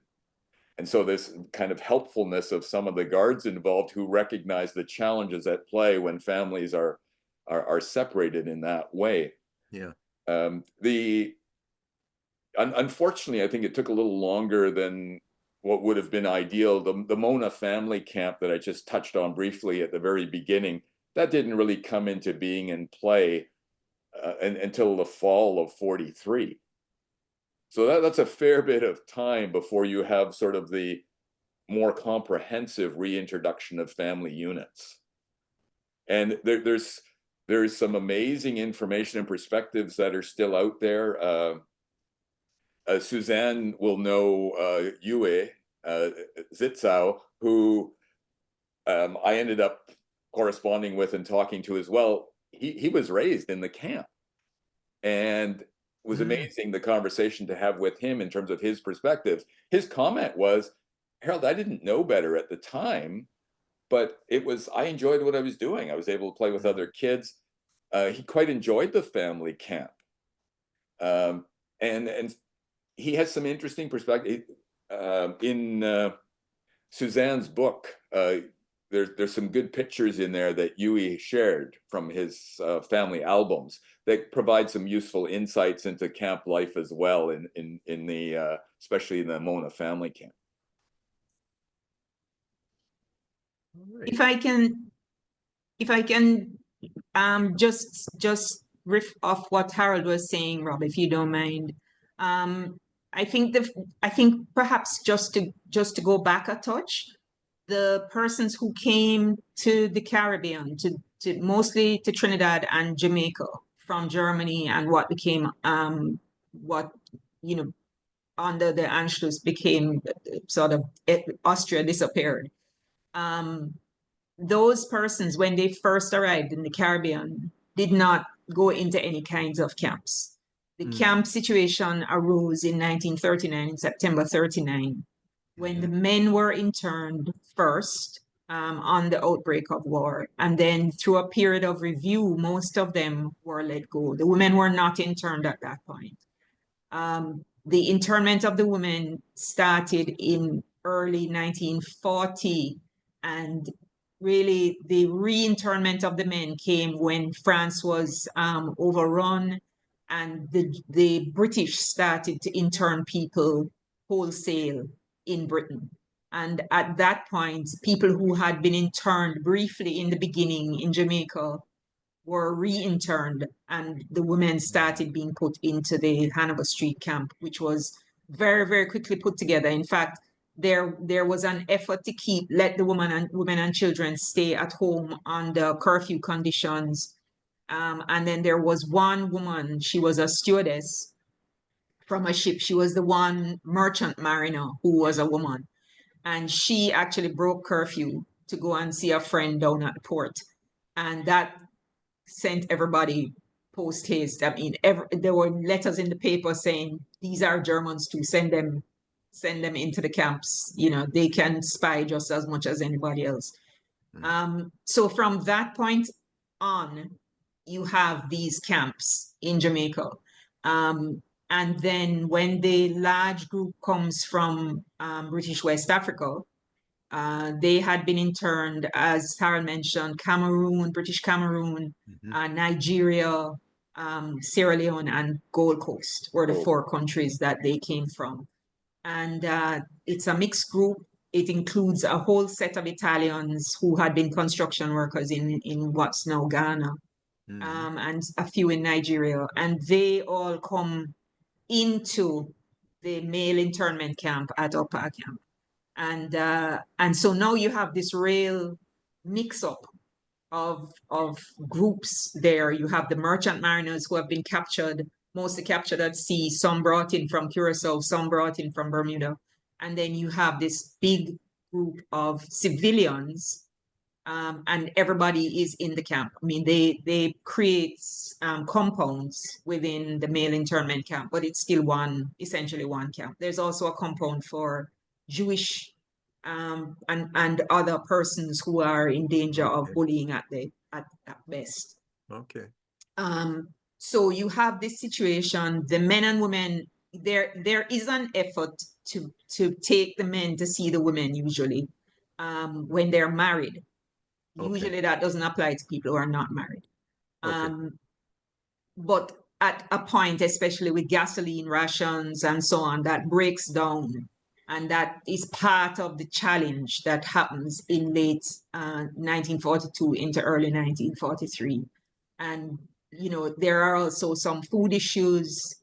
And so this kind of helpfulness of some of the guards involved who recognize the challenges at play when families are separated in that way. Yeah. Unfortunately, I think it took a little longer than what would have been ideal. The Mona family camp that I just touched on briefly at the very beginning, that didn't really come into being and play until the fall of 43. So that's a fair bit of time before you have sort of the more comprehensive reintroduction of family units. And there's some amazing information and perspectives that are still out there. Suzanne will know Yue Zitzau, who I ended up corresponding with and talking to as well. He was raised in the camp, and it was amazing the conversation to have with him in terms of his perspective. His comment was, Harold, I didn't know better at the time, but I enjoyed what I was doing. I was able to play with other kids. He quite enjoyed the family camp. And he has some interesting perspective. In Suzanne's book, there's some good pictures in there that Yui shared from his family albums that provide some useful insights into camp life as well, in the especially in the Mona family camp. If I can just riff off what Harold was saying, Rob, if you don't mind. I think perhaps just to go back a touch, the persons who came to the Caribbean, to mostly to Trinidad and Jamaica from Germany, and what became under the Anschluss became sort of Austria disappeared. Those persons, when they first arrived in the Caribbean, did not go into any kinds of camps. The camp situation arose in 1939, in September 39, when the men were interned first on the outbreak of war. And then through a period of review, most of them were let go. The women were not interned at that point. The internment of the women started in early 1940, and really the reinternment of the men came when France was overrun, and the British started to intern people wholesale in Britain. And at that point, people who had been interned briefly in the beginning in Jamaica were reinterned, and the women started being put into the Hanover Street camp, which was very, very quickly put together. In fact, there was an effort to let the women and children stay at home under curfew conditions. And then there was one woman, she was a stewardess from a ship. She was the one merchant mariner who was a woman. and she actually broke curfew to go and see a friend down at the port. And that sent everybody post haste. I mean, there were letters in the paper saying these are Germans too. Send them into the camps. You know, they can spy just as much as anybody else. So from that point on, you have these camps in Jamaica. And then when the large group comes from British West Africa, they had been interned, as Harold mentioned, Cameroon, British Cameroon, Nigeria, Sierra Leone, and Gold Coast were the four countries that they came from. And it's a mixed group. It includes a whole set of Italians who had been construction workers in what's now Ghana, and a few in Nigeria. And they all come into the male internment camp at Upper Camp. And so now you have this real mix-up of groups there. You have the merchant mariners who have been captured, mostly captured at sea, some brought in from Curacao, some brought in from Bermuda. And then you have this big group of civilians, and everybody is in the camp. I mean, they create compounds within the male internment camp, but it's still essentially one camp. There's also a compound for Jewish and other persons who are in danger of bullying at best. Okay. So you have this situation. The men and women, there is an effort to take the men to see the women usually when they're married. Okay. Usually that doesn't apply to people who are not married. But at a point, especially with gasoline rations and so on, that breaks down. And that is part of the challenge that happens in late 1942 into early 1943. And, you know, there are also some food issues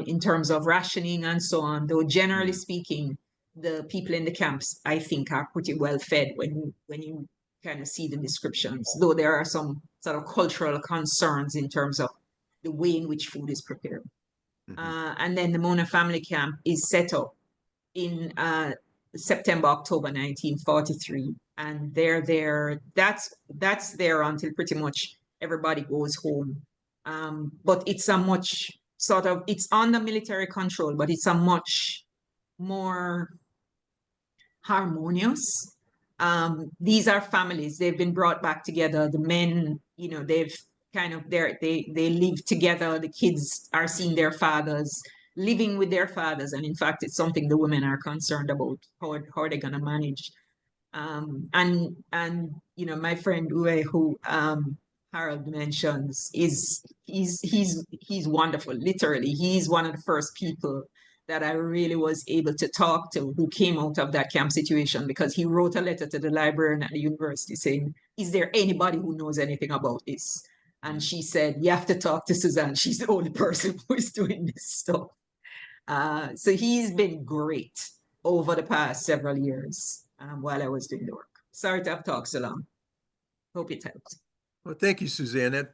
in terms of rationing and so on, though generally speaking, the people in the camps, I think, are pretty well fed when you kind of see the descriptions, though there are some sort of cultural concerns in terms of the way in which food is prepared. And then the Mona family camp is set up in September, October 1943. And they're there, that's there until pretty much everybody goes home. But it's a much it's under military control, but it's a much more harmonious. These are families, they've been brought back together. The men, you know, they've kind of, they live together. The kids are seeing their fathers, living with their fathers. And in fact, it's something the women are concerned about, how they're going to manage. And you know, my friend Uwe, who Harold mentions, he's wonderful. Literally, he's one of the first people that I really was able to talk to who came out of that camp situation, because he wrote a letter to the librarian at the university saying, is there anybody who knows anything about this? And she said, you have to talk to Suzanne. She's the only person who is doing this stuff. So he's been great over the past several years while I was doing the work. Sorry to have talked so long. Hope it helps. Well, thank you, Suzanne.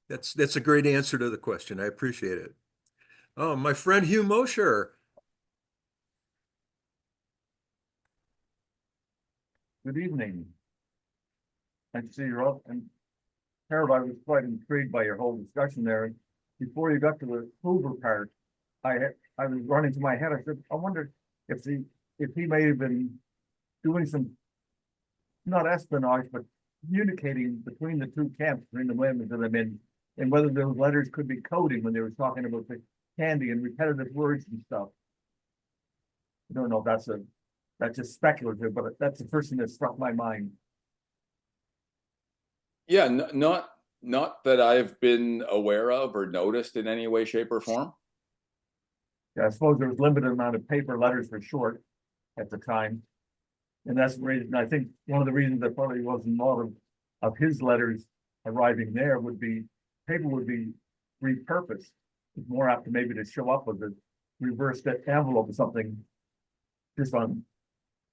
That's a great answer to the question. I appreciate it. Oh, my friend Hugh Mosher. Good evening. I see you're up. And Harold, I was quite intrigued by your whole discussion there. And before you got to the Hoover part, I was running to my head. I said, I wonder if he may have been doing some, not espionage, but communicating between the two camps, between the women and the men, and whether those letters could be coding when they were talking about the candy and repetitive words and stuff. I don't know if that's just speculative, but that's the first thing that struck my mind. Yeah, not that I've been aware of or noticed in any way, shape, or form. Yeah, I suppose there was limited amount of paper letters for short at the time. And that's the reason, I think one of the reasons that probably wasn't a lot of his letters arriving there would be, paper would be repurposed. It's more apt to maybe to show up with a reversed envelope or something, just on,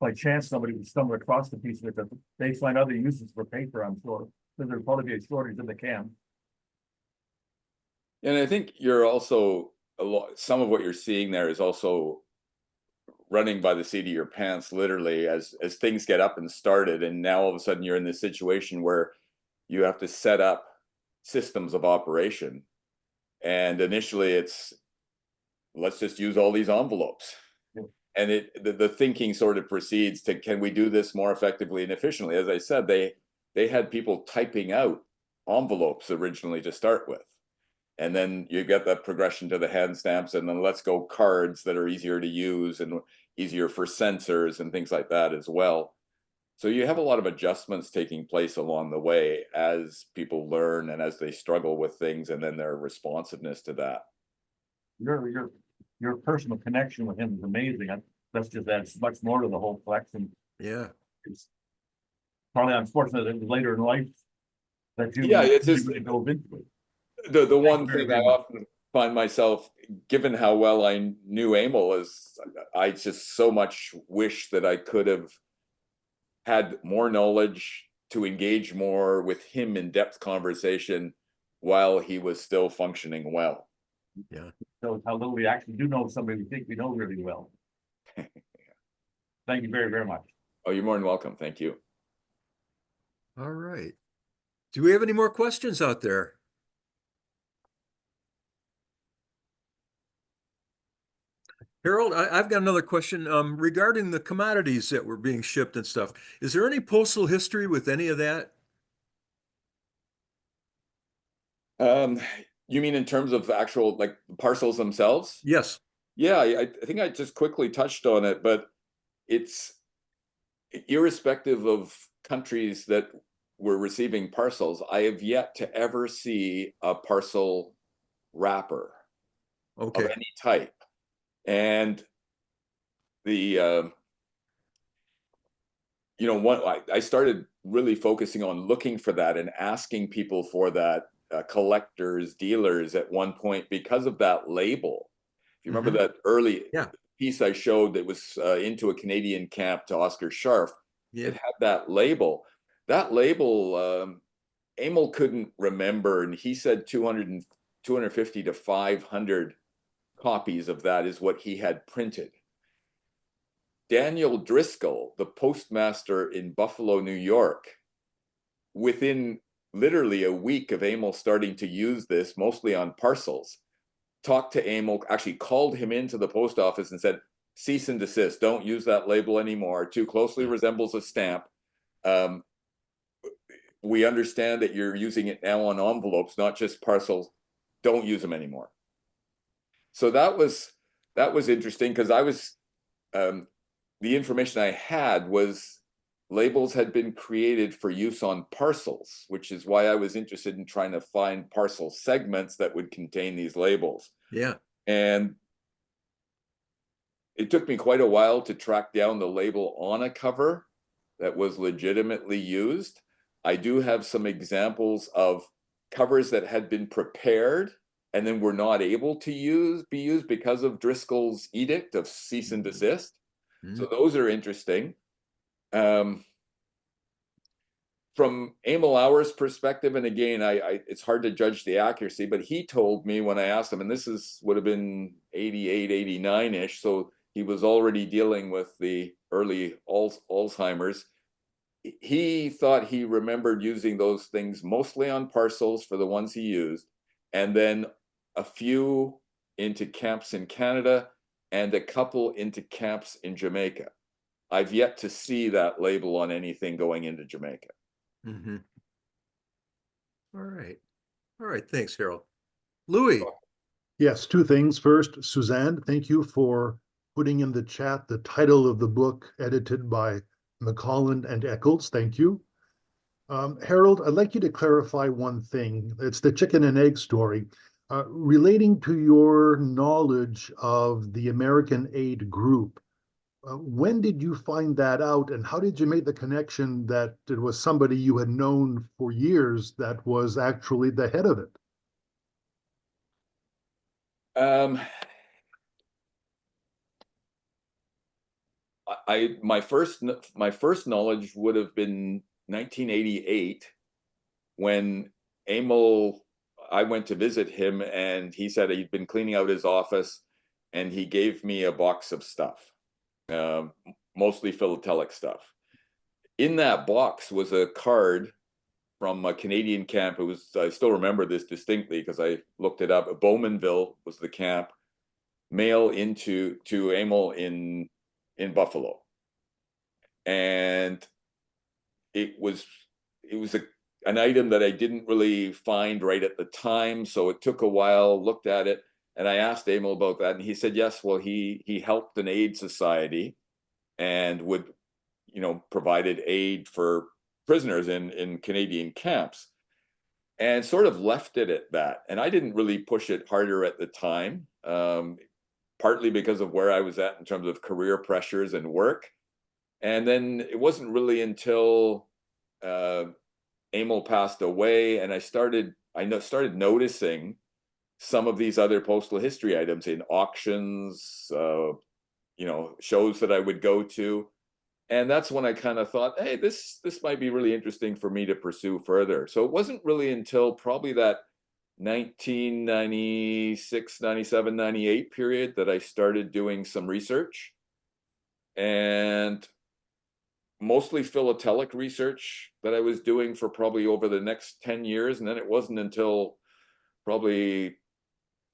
by chance, somebody would stumble across the piece of it, that they find other uses for paper, I'm sure. So there'd probably be a shortage in the camp. And I think you're also, some of what you're seeing there is also running by the seat of your pants, literally, as things get up and started. And now all of a sudden you're in this situation where you have to set up systems of operation. And initially it's, let's just use all these envelopes. And the thinking sort of proceeds to, can we do this more effectively and efficiently? As I said, they had people typing out envelopes originally to start with. And then you get that progression to the hand stamps, and then let's go cards that are easier to use and easier for sensors and things like that as well. So you have a lot of adjustments taking place along the way as people learn and as they struggle with things, and then their responsiveness to that. Your personal connection with him is amazing. That's just adds much more to the whole collection. Yeah. It's probably unfortunate that it was later in life that you it's just really dove into it. The one thing I often find myself, given how well I knew Emil, is I just so much wish that I could have had more knowledge to engage more with him in depth conversation while he was still functioning well. Yeah. So how little we actually do know somebody we think we know really well. Thank you very, very much. Oh, you're more than welcome. Thank you. All right. Do we have any more questions out there? Harold, I've got another question regarding the commodities that were being shipped and stuff. Is there any postal history with any of that? You mean in terms of actual like parcels themselves? Yes. Yeah, I think I just quickly touched on it, but it's irrespective of countries that were receiving parcels. I have yet to ever see a parcel wrapper of any type. And the I started really focusing on looking for that and asking people for that, collectors, dealers at one point, because of that label. If you remember that early piece I showed that was into a Canadian camp to Oscar Scharf, it had that label. That label, Emil couldn't remember, and he said 250 to 500 copies of that is what he had printed. Daniel Driscoll, the postmaster in Buffalo, New York, within literally a week of Emil starting to use this, mostly on parcels, talked to Emil, actually called him into the post office and said, cease and desist, don't use that label anymore, too closely resembles a stamp. We understand that you're using it now on envelopes, not just parcels, don't use them anymore. So that was interesting, because I was, the information I had was labels had been created for use on parcels, which is why I was interested in trying to find parcel segments that would contain these labels. Yeah. And it took me quite a while to track down the label on a cover that was legitimately used. I do have some examples of covers that had been prepared and then were not able to be used because of Driscoll's edict of cease and desist. So those are interesting. From Emil Auer's perspective, and again, it's hard to judge the accuracy, but he told me when I asked him, and this would have been 88, 89-ish, so he was already dealing with the early Alzheimer's. He thought he remembered using those things mostly on parcels for the ones he used, and then a few into camps in Canada and a couple into camps in Jamaica. I've yet to see that label on anything going into Jamaica. All right. All right. Thanks, Harold. Louis. Yes, two things. First, Suzanne, thank you for putting in the chat the title of the book edited by McColland and Eccles. Thank you. Harold, I'd like you to clarify one thing. It's the chicken and egg story. Relating to your knowledge of the American Aid group, when did you find that out, and how did you make the connection that it was somebody you had known for years that was actually the head of it? My first knowledge would have been 1988 when Emil, I went to visit him, and he said he'd been cleaning out his office and he gave me a box of stuff. mostly philatelic stuff. In that box was a card from a Canadian camp. It was, I still remember this distinctly because I looked it up. Bowmanville was the camp, mail into to Emil in Buffalo. And it was an item that I didn't really find right at the time. So it took a while, looked at it, and I asked Emil about that. And he said, yes, well, he helped an aid society and would, provided aid for prisoners in Canadian camps, and sort of left it at that. And I didn't really push it harder at the time, partly because of where I was at in terms of career pressures and work. And then it wasn't really until Emil passed away, and I started noticing some of these other postal history items in auctions, shows that I would go to. And that's when I kind of thought, hey, this might be really interesting for me to pursue further. So it wasn't really until probably that 1996, 97, 98 period that I started doing some research, and mostly philatelic research that I was doing for probably over the next 10 years. And then it wasn't until probably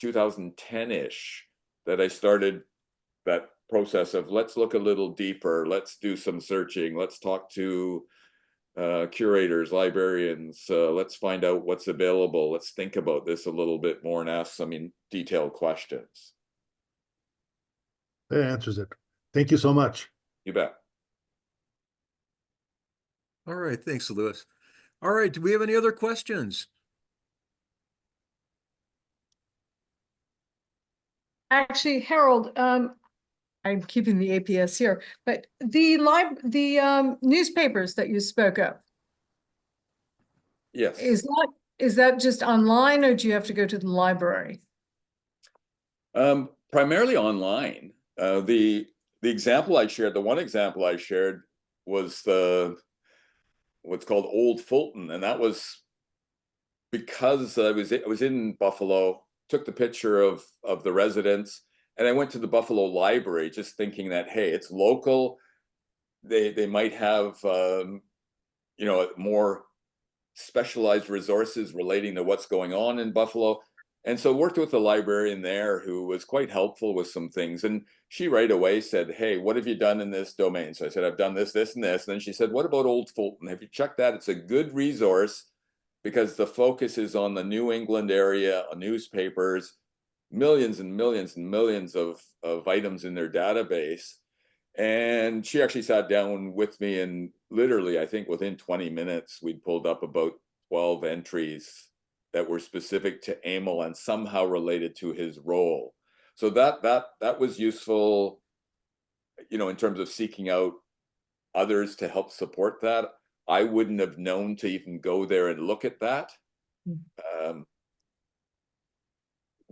2010-ish that I started that process of, let's look a little deeper, let's do some searching, let's talk to curators, librarians, let's find out what's available, let's think about this a little bit more and ask some detailed questions. That answers it. Thank you so much. You bet. All right, thanks, Louis. All right, do we have any other questions? Actually, Harold, I'm keeping the APS here, but the newspapers that you spoke of. Yes. Is that just online, or do you have to go to the library? Primarily online. The example I shared, the one example I shared was what's called Old Fulton, and that was because I was in Buffalo, took the picture of the residence, and I went to the Buffalo Library just thinking that, hey, it's local. They might have more specialized resources relating to what's going on in Buffalo. And so worked with a librarian there who was quite helpful with some things. And she right away said, hey, what have you done in this domain? So I said, I've done this, this, and this. And then she said, what about Old Fulton? Have you checked that? It's a good resource because the focus is on the New England area, on newspapers, millions and millions and millions of items in their database. And she actually sat down with me, and literally, I think within 20 minutes, we'd pulled up about 12 entries that were specific to Emil and somehow related to his role. So that was useful, in terms of seeking out others to help support that. I wouldn't have known to even go there and look at that.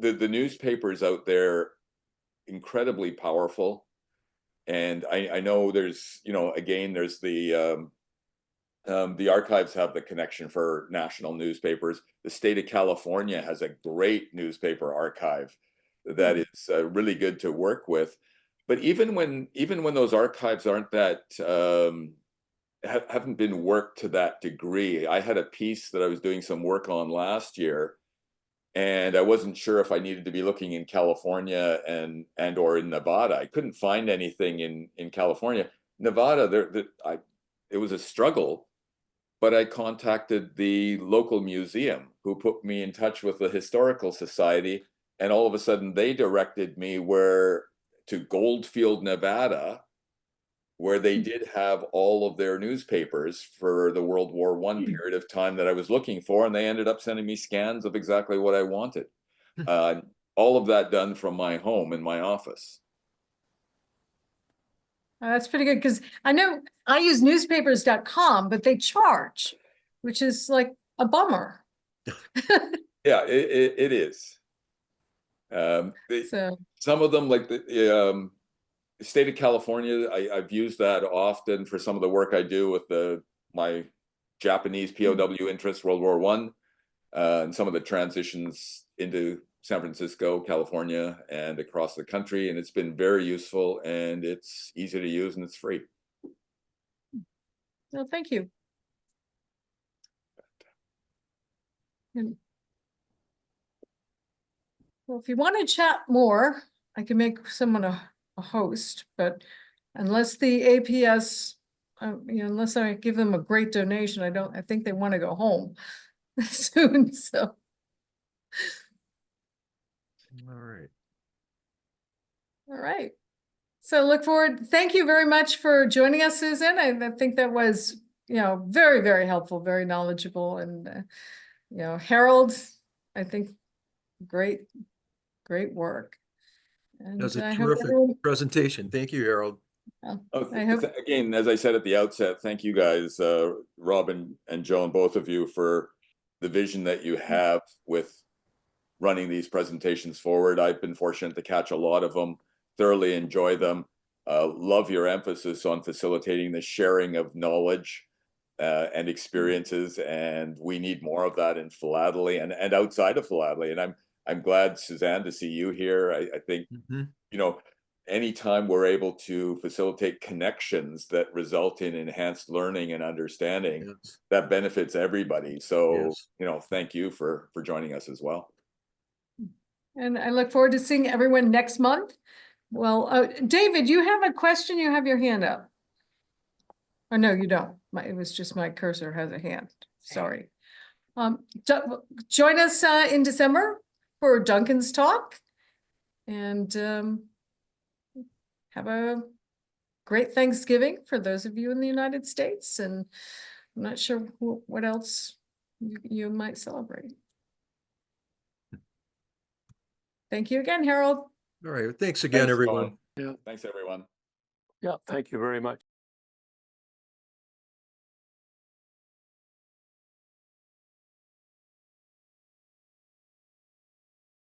The newspapers out there, incredibly powerful. And I know there's, again, there's the archives have the connection for national newspapers. The state of California has a great newspaper archive that is really good to work with. But even when those archives aren't that haven't been worked to that degree, I had a piece that I was doing some work on last year, and I wasn't sure if I needed to be looking in California and or in Nevada. I couldn't find anything in California. Nevada, it was a struggle, but I contacted the local museum who put me in touch with the Historical Society, and all of a sudden they directed me to Goldfield, Nevada, where they did have all of their newspapers for the World War I period of time that I was looking for, and they ended up sending me scans of exactly what I wanted. All of that done from my home in my office. That's pretty good, because I know I use newspapers.com, but they charge, which is like a bummer. Yeah, it is. Some of them, like the state of California, I've used that often for some of the work I do with my Japanese POW interests, World War I, and some of the transitions into San Francisco, California, and across the country, and it's been very useful, and it's easy to use, and it's free. Well, thank you. And well, if you want to chat more, I can make someone a host, but unless the APS, unless I give them a great donation, I think they want to go home soon, so. All right. All right. So look forward. Thank you very much for joining us, Susan. I think that was, very, very helpful, very knowledgeable. And, Harold, I think great work. And That was a I hope terrific everyone, presentation. Thank you, Harold. I hope, Again, as I said at the outset, thank you guys, Rob and Joan, both of you, for the vision that you have with running these presentations forward. I've been fortunate to catch a lot of them, thoroughly enjoy them. Love your emphasis on facilitating the sharing of knowledge and experiences, and we need more of that in philately and outside of philately. And I'm glad, Suzanne, to see you here. I think anytime we're able to facilitate connections that result in enhanced learning and understanding, Yes. that benefits everybody. So Yes. thank you for joining us as well. and I look forward to seeing everyone next month. Well, David, you have a question? You have your hand up. Oh, no, you don't. It was just my cursor has a hand. Sorry. Join us in December for Duncan's talk, and have a great Thanksgiving for those of you in the United States. And I'm not sure what else you might celebrate. Thank you again, Harold. All right. Thanks again, Thanks, everyone. Dawn. Thanks, everyone. Yeah, thank you very much.